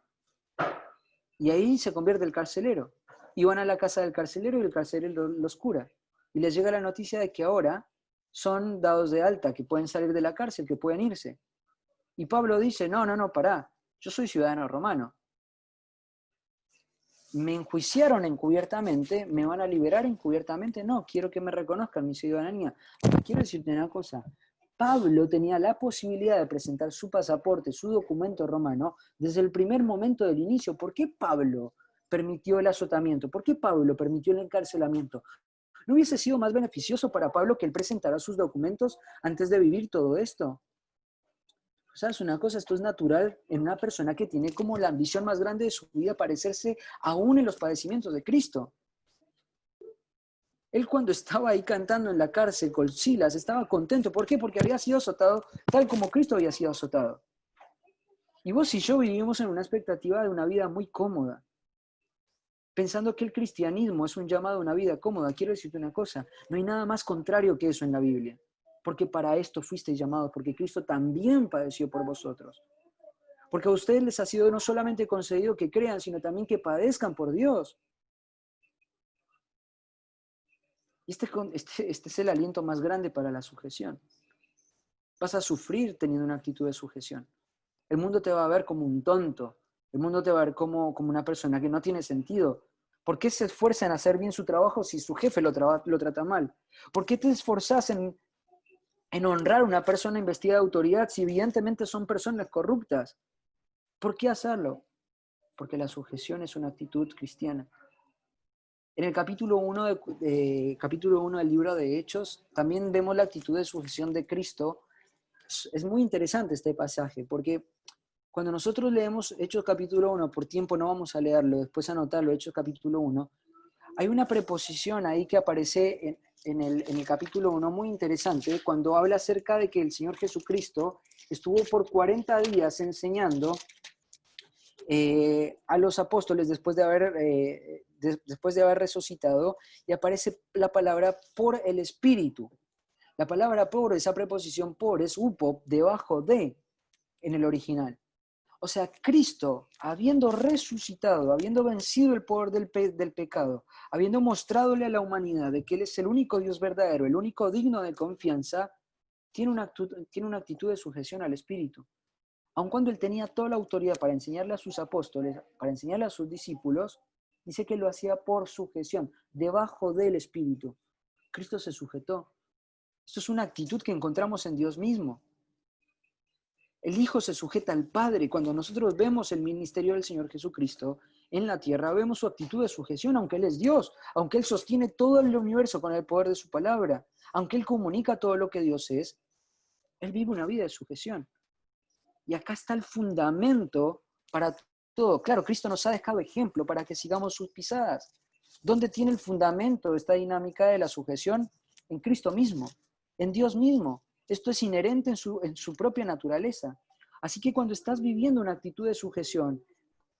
[SPEAKER 1] Y ahí se convierte el carcelero. Y van a la casa del carcelero y el carcelero los cura. Y les llega la noticia de que ahora son dados de alta, que pueden salir de la cárcel, que pueden irse. Y Pablo dice, no, pará, yo soy ciudadano romano. Me enjuiciaron encubiertamente, me van a liberar encubiertamente. No, quiero que me reconozcan mi ciudadanía. Quiero decirte una cosa, Pablo tenía la posibilidad de presentar su pasaporte, su documento romano, desde el primer momento del inicio. ¿Por qué Pablo permitió el azotamiento? ¿Por qué Pablo permitió el encarcelamiento? ¿No hubiese sido más beneficioso para Pablo que él presentara sus documentos antes de vivir todo esto? ¿Sabes una cosa? Esto es natural en una persona que tiene como la ambición más grande de su vida parecerse aún en los padecimientos de Cristo. Él cuando estaba ahí cantando en la cárcel con Silas estaba contento. ¿Por qué? Porque había sido azotado tal como Cristo había sido azotado. Y vos y yo vivimos en una expectativa de una vida muy cómoda, pensando que el cristianismo es un llamado a una vida cómoda. Quiero decirte una cosa, no hay nada más contrario que eso en la Biblia, porque para esto fuisteis llamados, porque Cristo también padeció por vosotros. Porque a ustedes les ha sido no solamente concedido que crean, sino también que padezcan por Dios. Y este es el aliento más grande para la sujeción. Vas a sufrir teniendo una actitud de sujeción. El mundo te va a ver como un tonto. El mundo te va a ver como una persona que no tiene sentido. ¿Por qué se esfuerza en hacer bien su trabajo si su jefe lo trata mal? ¿Por qué te esforzas en honrar a una persona investida de autoridad si evidentemente son personas corruptas? ¿Por qué hacerlo? Porque la sujeción es una actitud cristiana. En el capítulo 1 capítulo 1 del libro de Hechos también vemos la actitud de sujeción de Cristo. Es muy interesante este pasaje, porque cuando nosotros leemos Hechos capítulo 1, por tiempo no vamos a leerlo, después anotarlo, Hechos capítulo 1, hay una preposición ahí que aparece en el capítulo 1 muy interesante, cuando habla acerca de que el Señor Jesucristo estuvo por 40 días enseñando a los apóstoles después de haber resucitado, y aparece la palabra por el Espíritu. La palabra por, esa preposición por, es upo, debajo de, en el original. O sea, Cristo, habiendo resucitado, habiendo vencido el poder del pecado, habiendo mostradole a la humanidad de que Él es el único Dios verdadero, el único digno de confianza, tiene una actitud de sujeción al Espíritu. Aun cuando Él tenía toda la autoridad para enseñarle a sus apóstoles, para enseñarle a sus discípulos, dice que lo hacía por sujeción, debajo del Espíritu. Cristo se sujetó. Esto es una actitud que encontramos en Dios mismo. El Hijo se sujeta al Padre. Cuando nosotros vemos el ministerio del Señor Jesucristo en la tierra, vemos su actitud de sujeción, aunque Él es Dios, aunque Él sostiene todo el universo con el poder de su palabra, aunque Él comunica todo lo que Dios es, Él vive una vida de sujeción. Y acá está el fundamento para todo. Claro, Cristo nos ha dejado ejemplo para que sigamos sus pisadas. ¿Dónde tiene el fundamento de esta dinámica de la sujeción? En Cristo mismo, en Dios mismo. Esto es inherente en su propia naturaleza. Así que cuando estás viviendo una actitud de sujeción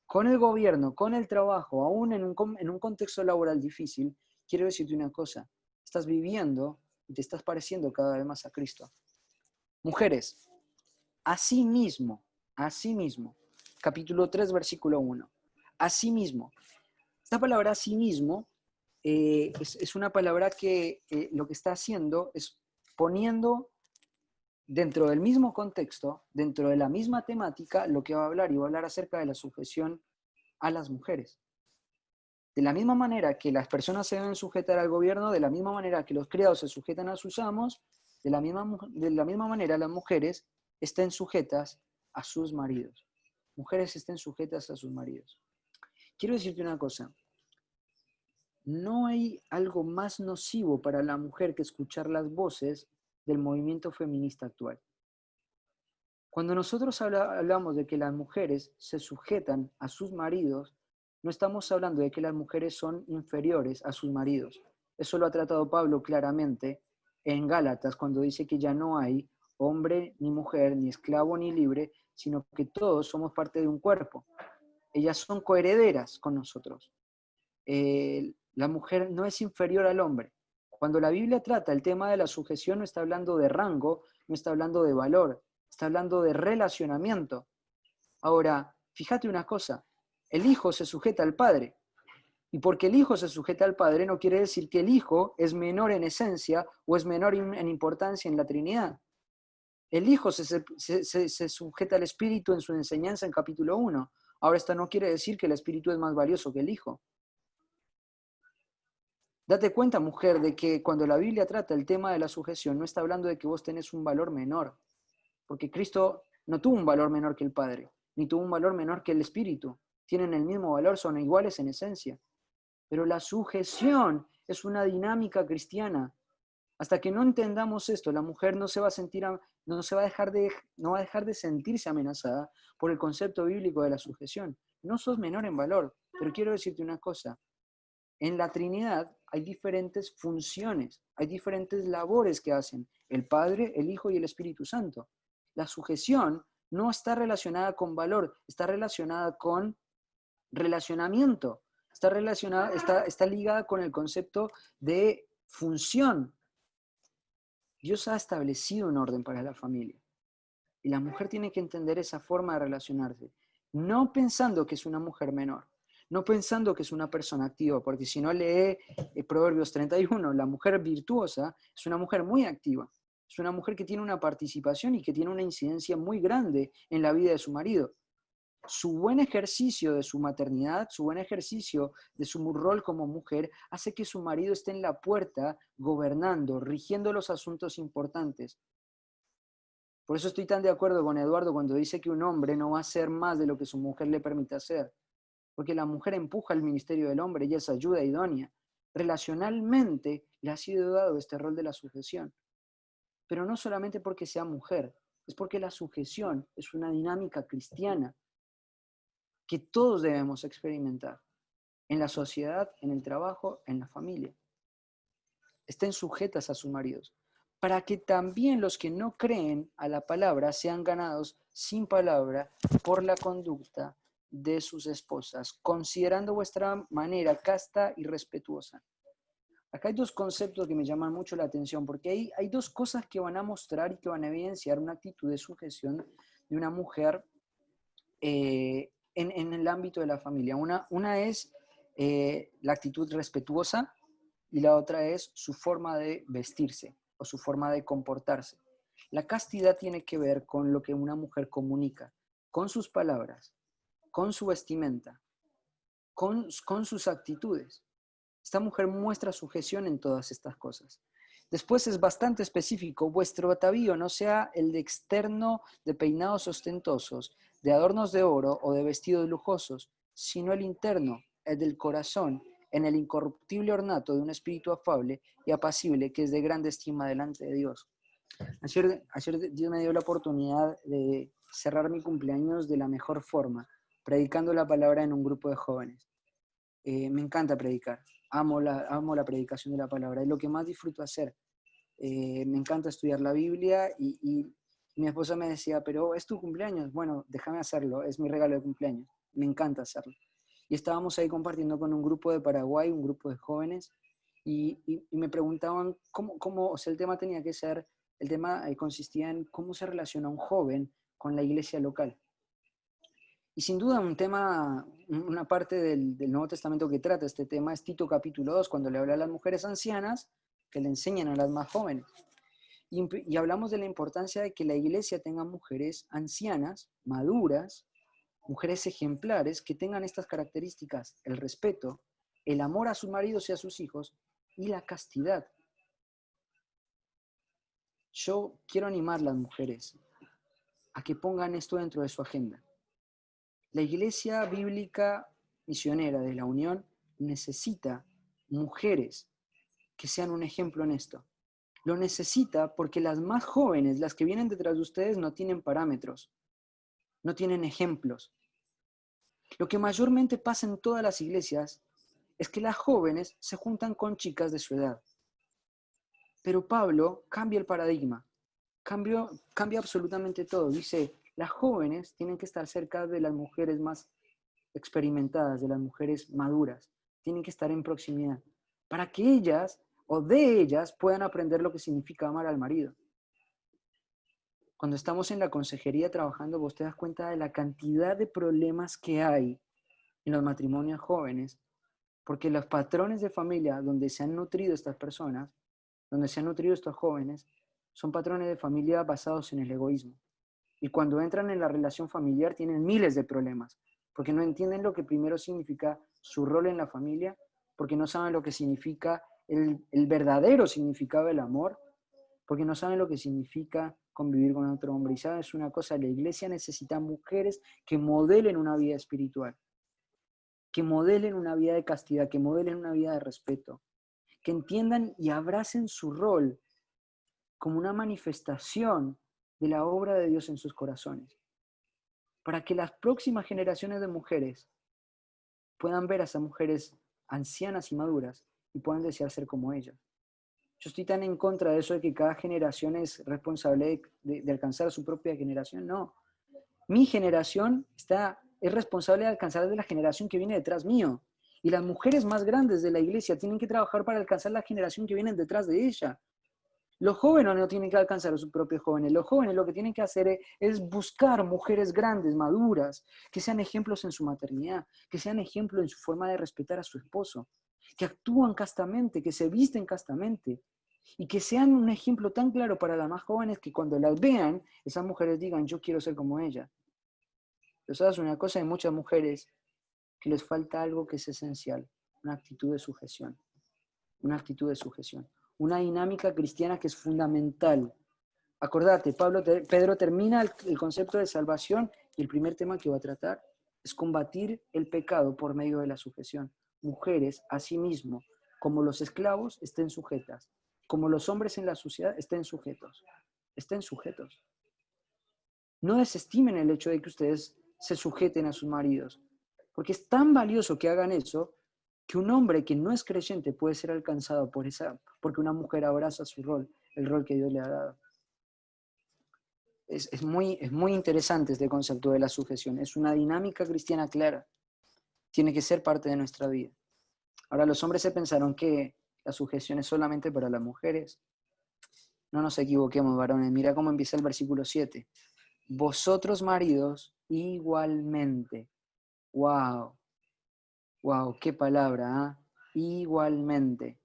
[SPEAKER 1] con el gobierno, con el trabajo, aún en un contexto laboral difícil, quiero decirte una cosa, estás viviendo y te estás pareciendo cada vez más a Cristo. Mujeres, asimismo, capítulo 3, versículo 1, asimismo. Esta palabra asimismo es una palabra que lo que está haciendo es poniendo dentro del mismo contexto, dentro de la misma temática, lo que va a hablar, y va a hablar acerca de la sujeción a las mujeres. De la misma manera que las personas se deben sujetar al gobierno, de la misma manera que los criados se sujetan a sus amos, de la misma manera las mujeres estén sujetas a sus maridos. Mujeres estén sujetas a sus maridos. Quiero decirte una cosa. No hay algo más nocivo para la mujer que escuchar las voces del movimiento feminista actual. Cuando nosotros hablamos de que las mujeres se sujetan a sus maridos, no estamos hablando de que las mujeres son inferiores a sus maridos. Eso lo ha tratado Pablo claramente en Gálatas, cuando dice que ya no hay hombre ni mujer, ni esclavo ni libre, sino que todos somos parte de un cuerpo. Ellas son coherederas con nosotros. La mujer no es inferior al hombre. Cuando la Biblia trata el tema de la sujeción, no está hablando de rango, no está hablando de valor, está hablando de relacionamiento. Ahora, fíjate una cosa, el hijo se sujeta al padre, y porque el hijo se sujeta al padre no quiere decir que el hijo es menor en esencia o es menor en importancia en la Trinidad. El hijo se sujeta al espíritu en su enseñanza en capítulo 1. Ahora, esto no quiere decir que el espíritu es más valioso que el hijo. Date cuenta, mujer, de que cuando la Biblia trata el tema de la sujeción, no está hablando de que vos tenés un valor menor, porque Cristo no tuvo un valor menor que el Padre, ni tuvo un valor menor que el Espíritu. Tienen el mismo valor, son iguales en esencia. Pero la sujeción es una dinámica cristiana. Hasta que no entendamos esto, la mujer no se va a sentir, no va a dejar de sentirse amenazada por el concepto bíblico de la sujeción. No sos menor en valor, pero quiero decirte una cosa. En la Trinidad hay diferentes funciones, hay diferentes labores que hacen el Padre, el Hijo y el Espíritu Santo. La sujeción no está relacionada con valor, está relacionada con relacionamiento, está ligada con el concepto de función. Dios ha establecido un orden para la familia y la mujer tiene que entender esa forma de relacionarse, no pensando que es una mujer menor, no pensando que es una persona activa, porque si no lee Proverbios 31, la mujer virtuosa es una mujer muy activa, es una mujer que tiene una participación y que tiene una incidencia muy grande en la vida de su marido. Su buen ejercicio de su maternidad, su buen ejercicio de su rol como mujer, hace que su marido esté en la puerta gobernando, rigiendo los asuntos importantes. Por eso estoy tan de acuerdo con Eduardo cuando dice que un hombre no va a hacer más de lo que su mujer le permite hacer, porque la mujer empuja el ministerio del hombre y es ayuda idónea. Relacionalmente le ha sido dado este rol de la sujeción, pero no solamente porque sea mujer, es porque la sujeción es una dinámica cristiana que todos debemos experimentar en la sociedad, en el trabajo, en la familia. Estén sujetas a sus maridos, para que también los que no creen a la palabra sean ganados sin palabra por la conducta de sus esposas, considerando vuestra manera casta y respetuosa. Acá hay dos conceptos que me llaman mucho la atención, porque hay dos cosas que van a mostrar y que van a evidenciar una actitud de sujeción de una mujer en el ámbito de la familia. Una es la actitud respetuosa y la otra es su forma de vestirse o su forma de comportarse. La castidad tiene que ver con lo que una mujer comunica, con sus palabras, con su vestimenta, con sus actitudes. Esta mujer muestra sujeción en todas estas cosas. Después es bastante específico, vuestro atavío no sea el de externo de peinados ostentosos, de adornos de oro o de vestidos lujosos, sino el interno, el del corazón, en el incorruptible ornato de un espíritu afable y apacible que es de grande estima delante de Dios. Ayer Dios me dio la oportunidad de cerrar mi cumpleaños de la mejor forma, predicando la palabra en un grupo de jóvenes. Me encanta predicar, amo la predicación de la palabra, es lo que más disfruto hacer. Me encanta estudiar la Biblia y mi esposa me decía, pero es tu cumpleaños, bueno, déjame hacerlo, es mi regalo de cumpleaños, me encanta hacerlo. Y estábamos ahí compartiendo con un grupo de Paraguay, un grupo de jóvenes, y me preguntaban o sea, el tema tenía que ser, el tema consistía en cómo se relaciona un joven con la iglesia local. Y sin duda un tema, una parte del Nuevo Testamento que trata este tema es Tito capítulo 2, cuando le habla a las mujeres ancianas que le enseñan a las más jóvenes. Y hablamos de la importancia de que la iglesia tenga mujeres ancianas, maduras, mujeres ejemplares que tengan estas características, el respeto, el amor a sus maridos y a sus hijos y la castidad. Yo quiero animar a las mujeres a que pongan esto dentro de su agenda. La Iglesia Bíblica Misionera de la Unión necesita mujeres que sean un ejemplo en esto. Lo necesita porque las más jóvenes, las que vienen detrás de ustedes, no tienen parámetros, no tienen ejemplos. Lo que mayormente pasa en todas las iglesias es que las jóvenes se juntan con chicas de su edad. Pero Pablo cambia el paradigma, cambia absolutamente todo. Dice, las jóvenes tienen que estar cerca de las mujeres más experimentadas, de las mujeres maduras, tienen que estar en proximidad, para que ellas o de ellas puedan aprender lo que significa amar al marido. Cuando estamos en la consejería trabajando, vos te das cuenta de la cantidad de problemas que hay en los matrimonios jóvenes, porque los patrones de familia donde se han nutrido estas personas, donde se han nutrido estos jóvenes, son patrones de familia basados en el egoísmo. Y cuando entran en la relación familiar tienen miles de problemas, porque no entienden lo que primero significa su rol en la familia, porque no saben lo que significa el verdadero significado del amor, porque no saben lo que significa convivir con otro hombre. Y sabes una cosa, la iglesia necesita mujeres que modelen una vida espiritual, que modelen una vida de castidad, que modelen una vida de respeto, que entiendan y abracen su rol como una manifestación de la obra de Dios en sus corazones, para que las próximas generaciones de mujeres puedan ver a esas mujeres ancianas y maduras y puedan desear ser como ellas. Yo estoy tan en contra de eso de que cada generación es responsable de alcanzar a su propia generación. No, mi generación es responsable de alcanzar de la generación que viene detrás mío. Y las mujeres más grandes de la iglesia tienen que trabajar para alcanzar la generación que viene detrás de ella. Los jóvenes no tienen que alcanzar a sus propios jóvenes. Los jóvenes lo que tienen que hacer es buscar mujeres grandes, maduras, que sean ejemplos en su maternidad, que sean ejemplos en su forma de respetar a su esposo, que actúan castamente, que se visten castamente, y que sean un ejemplo tan claro para las más jóvenes que cuando las vean, esas mujeres digan, yo quiero ser como ella. Pero sabes una cosa, hay muchas mujeres que les falta algo que es esencial, una actitud de sujeción, una actitud de sujeción, una dinámica cristiana que es fundamental. Acordate, Pedro termina el concepto de salvación y el primer tema que va a tratar es combatir el pecado por medio de la sujeción. Mujeres, asimismo, como los esclavos, estén sujetas. Como los hombres en la sociedad, estén sujetos. Estén sujetos. No desestimen el hecho de que ustedes se sujeten a sus maridos, porque es tan valioso que hagan eso que un hombre que no es creyente puede ser alcanzado porque una mujer abraza su rol, el rol que Dios le ha dado. Es muy interesante este concepto de la sujeción. Es una dinámica cristiana clara. Tiene que ser parte de nuestra vida. Ahora, los hombres se pensaron que la sujeción es solamente para las mujeres. No nos equivoquemos, varones. Mira cómo empieza el versículo 7. Vosotros, maridos, igualmente. ¡Wow! ¡Wow! ¡Qué palabra! Igualmente.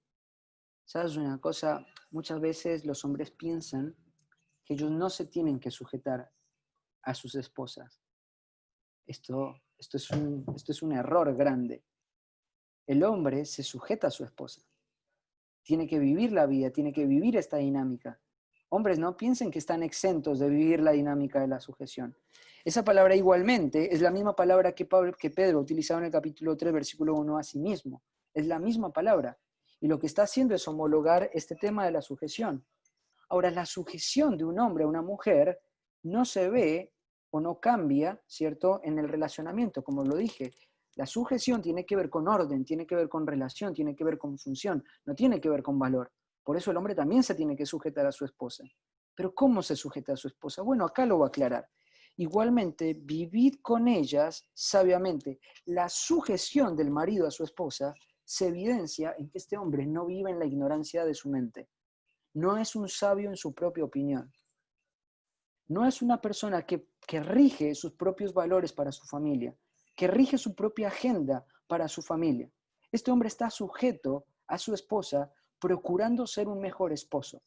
[SPEAKER 1] ¿Sabes una cosa? Muchas veces los hombres piensan que ellos no se tienen que sujetar a sus esposas. Esto es un error grande. El hombre se sujeta a su esposa. Tiene que vivir la vida, tiene que vivir esta dinámica. Hombres, no piensen que están exentos de vivir la dinámica de la sujeción. Esa palabra igualmente es la misma palabra que Pedro utilizaba en el capítulo 3, versículo 1 a sí mismo. Es la misma palabra. Y lo que está haciendo es homologar este tema de la sujeción. Ahora, la sujeción de un hombre a una mujer no se ve o no cambia, ¿cierto?, en el relacionamiento, como lo dije. La sujeción tiene que ver con orden, tiene que ver con relación, tiene que ver con función, no tiene que ver con valor. Por eso el hombre también se tiene que sujetar a su esposa. Pero ¿cómo se sujeta a su esposa? Bueno, acá lo voy a aclarar. Igualmente, vivid con ellas sabiamente. La sujeción del marido a su esposa se evidencia en que este hombre no vive en la ignorancia de su mente. No es un sabio en su propia opinión. No es una persona que rige sus propios valores para su familia, que rige su propia agenda para su familia. Este hombre está sujeto a su esposa procurando ser un mejor esposo,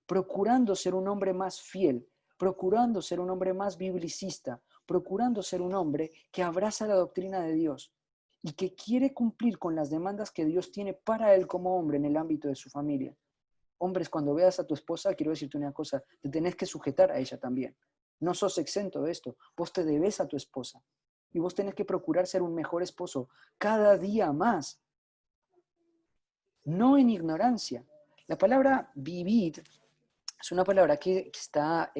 [SPEAKER 1] procurando ser un hombre más fiel, procurando ser un hombre más biblicista, procurando ser un hombre que abraza la doctrina de Dios y que quiere cumplir con las demandas que Dios tiene para él como hombre en el ámbito de su familia. Hombres, cuando veas a tu esposa, quiero decirte una cosa, te tenés que sujetar a ella también. No sos exento de esto. Vos te debes a tu esposa. Y vos tenés que procurar ser un mejor esposo cada día más. No en ignorancia. La palabra vivir es una palabra que está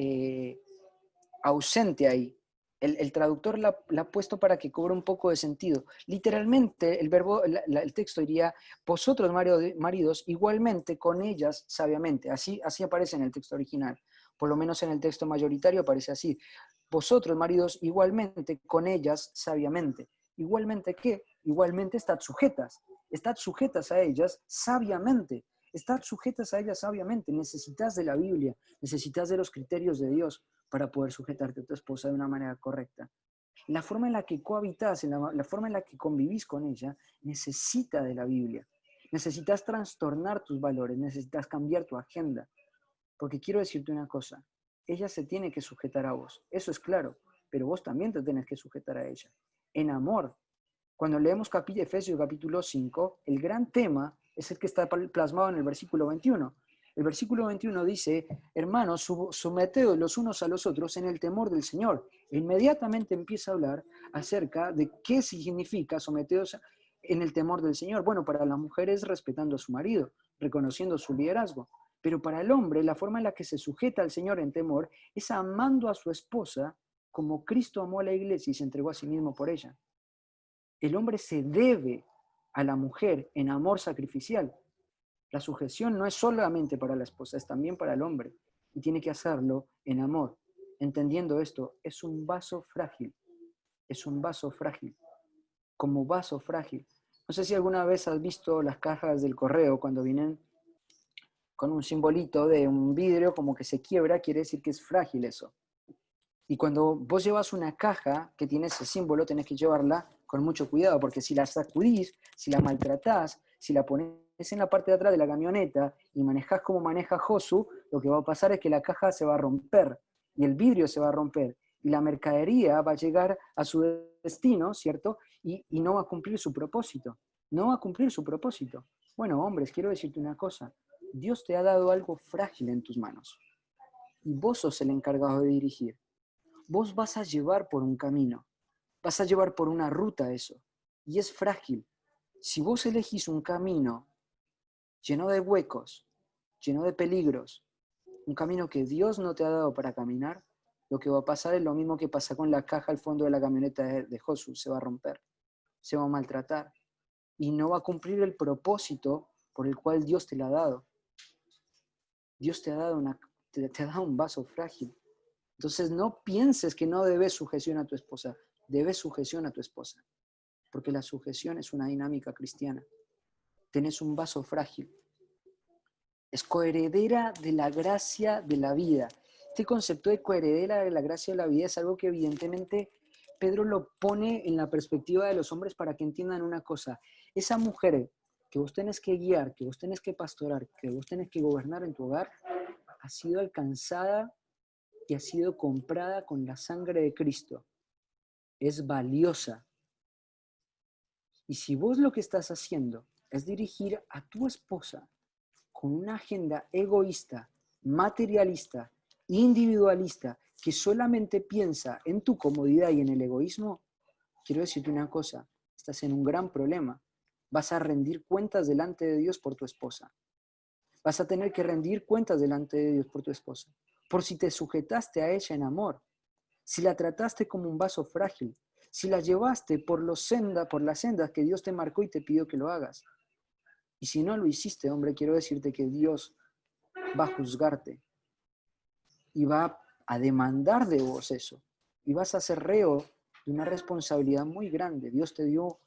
[SPEAKER 1] ausente ahí. El traductor la ha puesto para que cobre un poco de sentido. Literalmente, el texto diría, vosotros, maridos, igualmente con ellas sabiamente. Así aparece en el texto original. Por lo menos en el texto mayoritario aparece así. Vosotros, maridos, igualmente con ellas sabiamente. ¿Igualmente qué? Igualmente estad sujetas a ellas sabiamente. Estad sujetas a ellas sabiamente. Necesitas de la Biblia, necesitas de los criterios de Dios para poder sujetarte a tu esposa de una manera correcta. La forma en la que cohabitas, la forma en la que convivís con ella, necesita de la Biblia. Necesitas trastornar tus valores, necesitas cambiar tu agenda. Porque quiero decirte una cosa, ella se tiene que sujetar a vos, eso es claro, pero vos también te tenés que sujetar a ella. En amor. Cuando leemos Efesios capítulo 5, el gran tema es el que está plasmado en el versículo 21. El versículo 21 dice, hermanos, someteos los unos a los otros en el temor del Señor. E inmediatamente empieza a hablar acerca de qué significa someteos en el temor del Señor. Bueno, para la mujer es respetando a su marido, reconociendo su liderazgo. Pero para el hombre, la forma en la que se sujeta al Señor en temor es amando a su esposa como Cristo amó a la iglesia y se entregó a sí mismo por ella. El hombre se debe a la mujer en amor sacrificial. La sujeción no es solamente para la esposa, es también para el hombre. Y tiene que hacerlo en amor. Entendiendo esto, es un vaso frágil. Es un vaso frágil. Como vaso frágil. No sé si alguna vez has visto las cajas del correo cuando vienen con un simbolito de un vidrio como que se quiebra, quiere decir que es frágil eso. Y cuando vos llevas una caja que tiene ese símbolo, tenés que llevarla con mucho cuidado, porque si la sacudís, si la maltratás, si la pones en la parte de atrás de la camioneta y manejás como maneja Josu, lo que va a pasar es que la caja se va a romper y el vidrio se va a romper y la mercadería va a llegar a su destino, ¿cierto? Y no va a cumplir su propósito. No va a cumplir su propósito. Bueno, hombres, quiero decirte una cosa. Dios te ha dado algo frágil en tus manos y vos sos el encargado de dirigir. Vos vas a llevar por un camino, vas a llevar por una ruta eso, y es frágil. Si vos elegís un camino lleno de huecos, lleno de peligros, un camino que Dios no te ha dado para caminar, lo que va a pasar es lo mismo que pasa con la caja al fondo de la camioneta de Josu, se va a romper, se va a maltratar, y no va a cumplir el propósito por el cual Dios te la ha dado. Dios te ha dado, te ha dado un vaso frágil. Entonces no pienses que no debes sujeción a tu esposa, debes sujeción a tu esposa, porque la sujeción es una dinámica cristiana. Tenés un vaso frágil, es coheredera de la gracia de la vida. Este concepto de coheredera de la gracia de la vida es algo que evidentemente Pedro lo pone en la perspectiva de los hombres para que entiendan una cosa. Esa mujer que vos tenés que guiar, que vos tenés que pastorar, que vos tenés que gobernar en tu hogar, ha sido alcanzada y ha sido comprada con la sangre de Cristo. Es valiosa. Y si vos lo que estás haciendo es dirigir a tu esposa con una agenda egoísta, materialista, individualista, que solamente piensa en tu comodidad y en el egoísmo, quiero decirte una cosa, estás en un gran problema. Vas a rendir cuentas delante de Dios por tu esposa. Vas a tener que rendir cuentas delante de Dios por tu esposa. Por si te sujetaste a ella en amor, si la trataste como un vaso frágil, si la llevaste por las sendas que Dios te marcó y te pidió que lo hagas. Y si no lo hiciste, hombre, quiero decirte que Dios va a juzgarte y va a demandar de vos eso. Y vas a ser reo de una responsabilidad muy grande. Dios te dio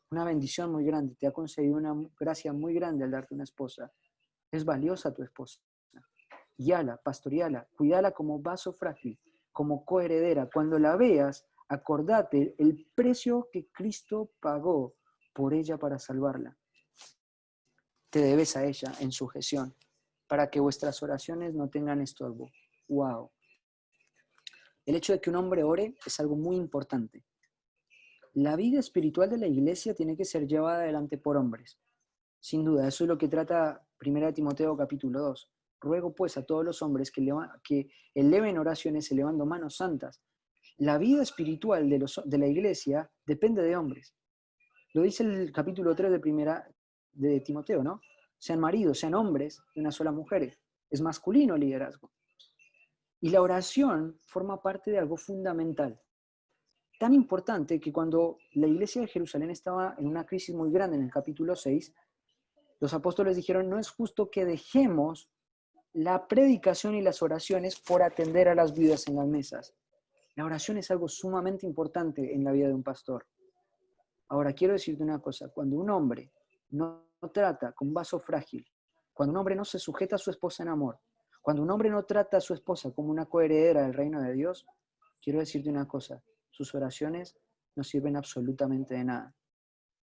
[SPEAKER 1] una bendición muy grande, te ha concedido una gracia muy grande al darte una esposa. Es valiosa tu esposa. Guíala, pastoreala, cuídala como vaso frágil, como coheredera. Cuando la veas, acordate el precio que Cristo pagó por ella para salvarla. Te debes a ella en sujeción, para que vuestras oraciones no tengan estorbo. ¡Wow! El hecho de que un hombre ore es algo muy importante. La vida espiritual de la iglesia tiene que ser llevada adelante por hombres. Sin duda, eso es lo que trata 1 Timoteo capítulo 2. Ruego pues a todos los hombres que eleven oraciones elevando manos santas. La vida espiritual de la iglesia depende de hombres. Lo dice el capítulo 3 de Timoteo, ¿no? Sean maridos, sean hombres de una sola mujer. Es masculino el liderazgo. Y la oración forma parte de algo fundamental. Tan importante que cuando la iglesia de Jerusalén estaba en una crisis muy grande en el capítulo 6, los apóstoles dijeron, no es justo que dejemos la predicación y las oraciones por atender a las viudas en las mesas. La oración es algo sumamente importante en la vida de un pastor. Ahora, quiero decirte una cosa, cuando un hombre no trata con vaso frágil, cuando un hombre no se sujeta a su esposa en amor, cuando un hombre no trata a su esposa como una coheredera del reino de Dios, quiero decirte una cosa, sus oraciones no sirven absolutamente de nada.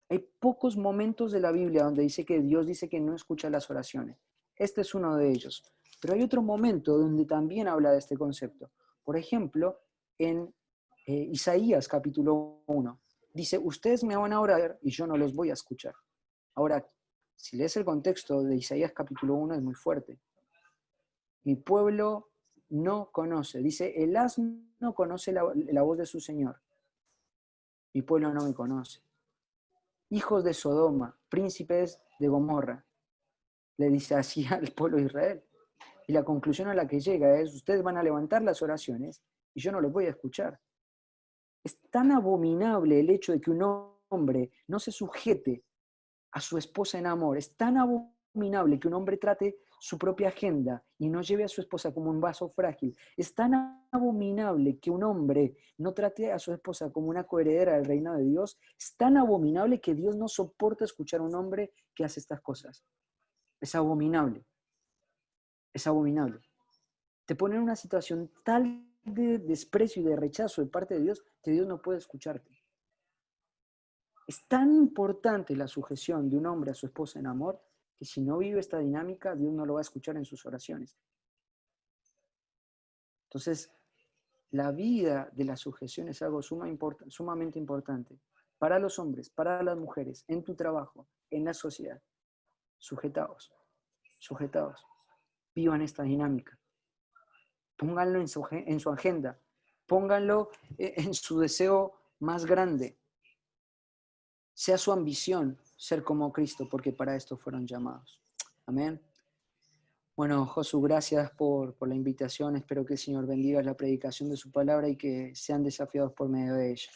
[SPEAKER 1] Hay pocos momentos de la Biblia donde dice que Dios dice que no escucha las oraciones. Este es uno de ellos. Pero hay otro momento donde también habla de este concepto. Por ejemplo, en Isaías capítulo 1. Dice, ustedes me van a orar y yo no los voy a escuchar. Ahora, Si lees el contexto de Isaías capítulo 1 es muy fuerte. Mi pueblo no conoce, dice, el asno conoce la voz de su Señor. Mi pueblo no me conoce. Hijos de Sodoma, príncipes de Gomorra, le dice así al pueblo de Israel. Y la conclusión a la que llega es, ustedes van a levantar las oraciones y yo no los voy a escuchar. Es tan abominable el hecho de que un hombre no se sujete a su esposa en amor. Es tan abominable que un hombre trate su propia agenda y no lleve a su esposa como un vaso frágil. Es tan abominable que un hombre no trate a su esposa como una coheredera del reino de Dios. Es tan abominable que Dios no soporta escuchar a un hombre que hace estas cosas. Es abominable. Es abominable. Te pone en una situación tal de desprecio y de rechazo de parte de Dios que Dios no puede escucharte. Es tan importante la sujeción de un hombre a su esposa en amor que si no vive esta dinámica, Dios no lo va a escuchar en sus oraciones. Entonces, la vida de la sujeción es algo sumamente importante para los hombres, para las mujeres, en tu trabajo, en la sociedad. Sujetaos, sujetaos. Vivan esta dinámica. Pónganlo en su agenda. Pónganlo en su deseo más grande. Sea su ambición ser como Cristo, porque para esto fueron llamados. Amén. Bueno, Josu, gracias por la invitación. Espero que el Señor bendiga la predicación de su palabra y que sean desafiados por medio de ella.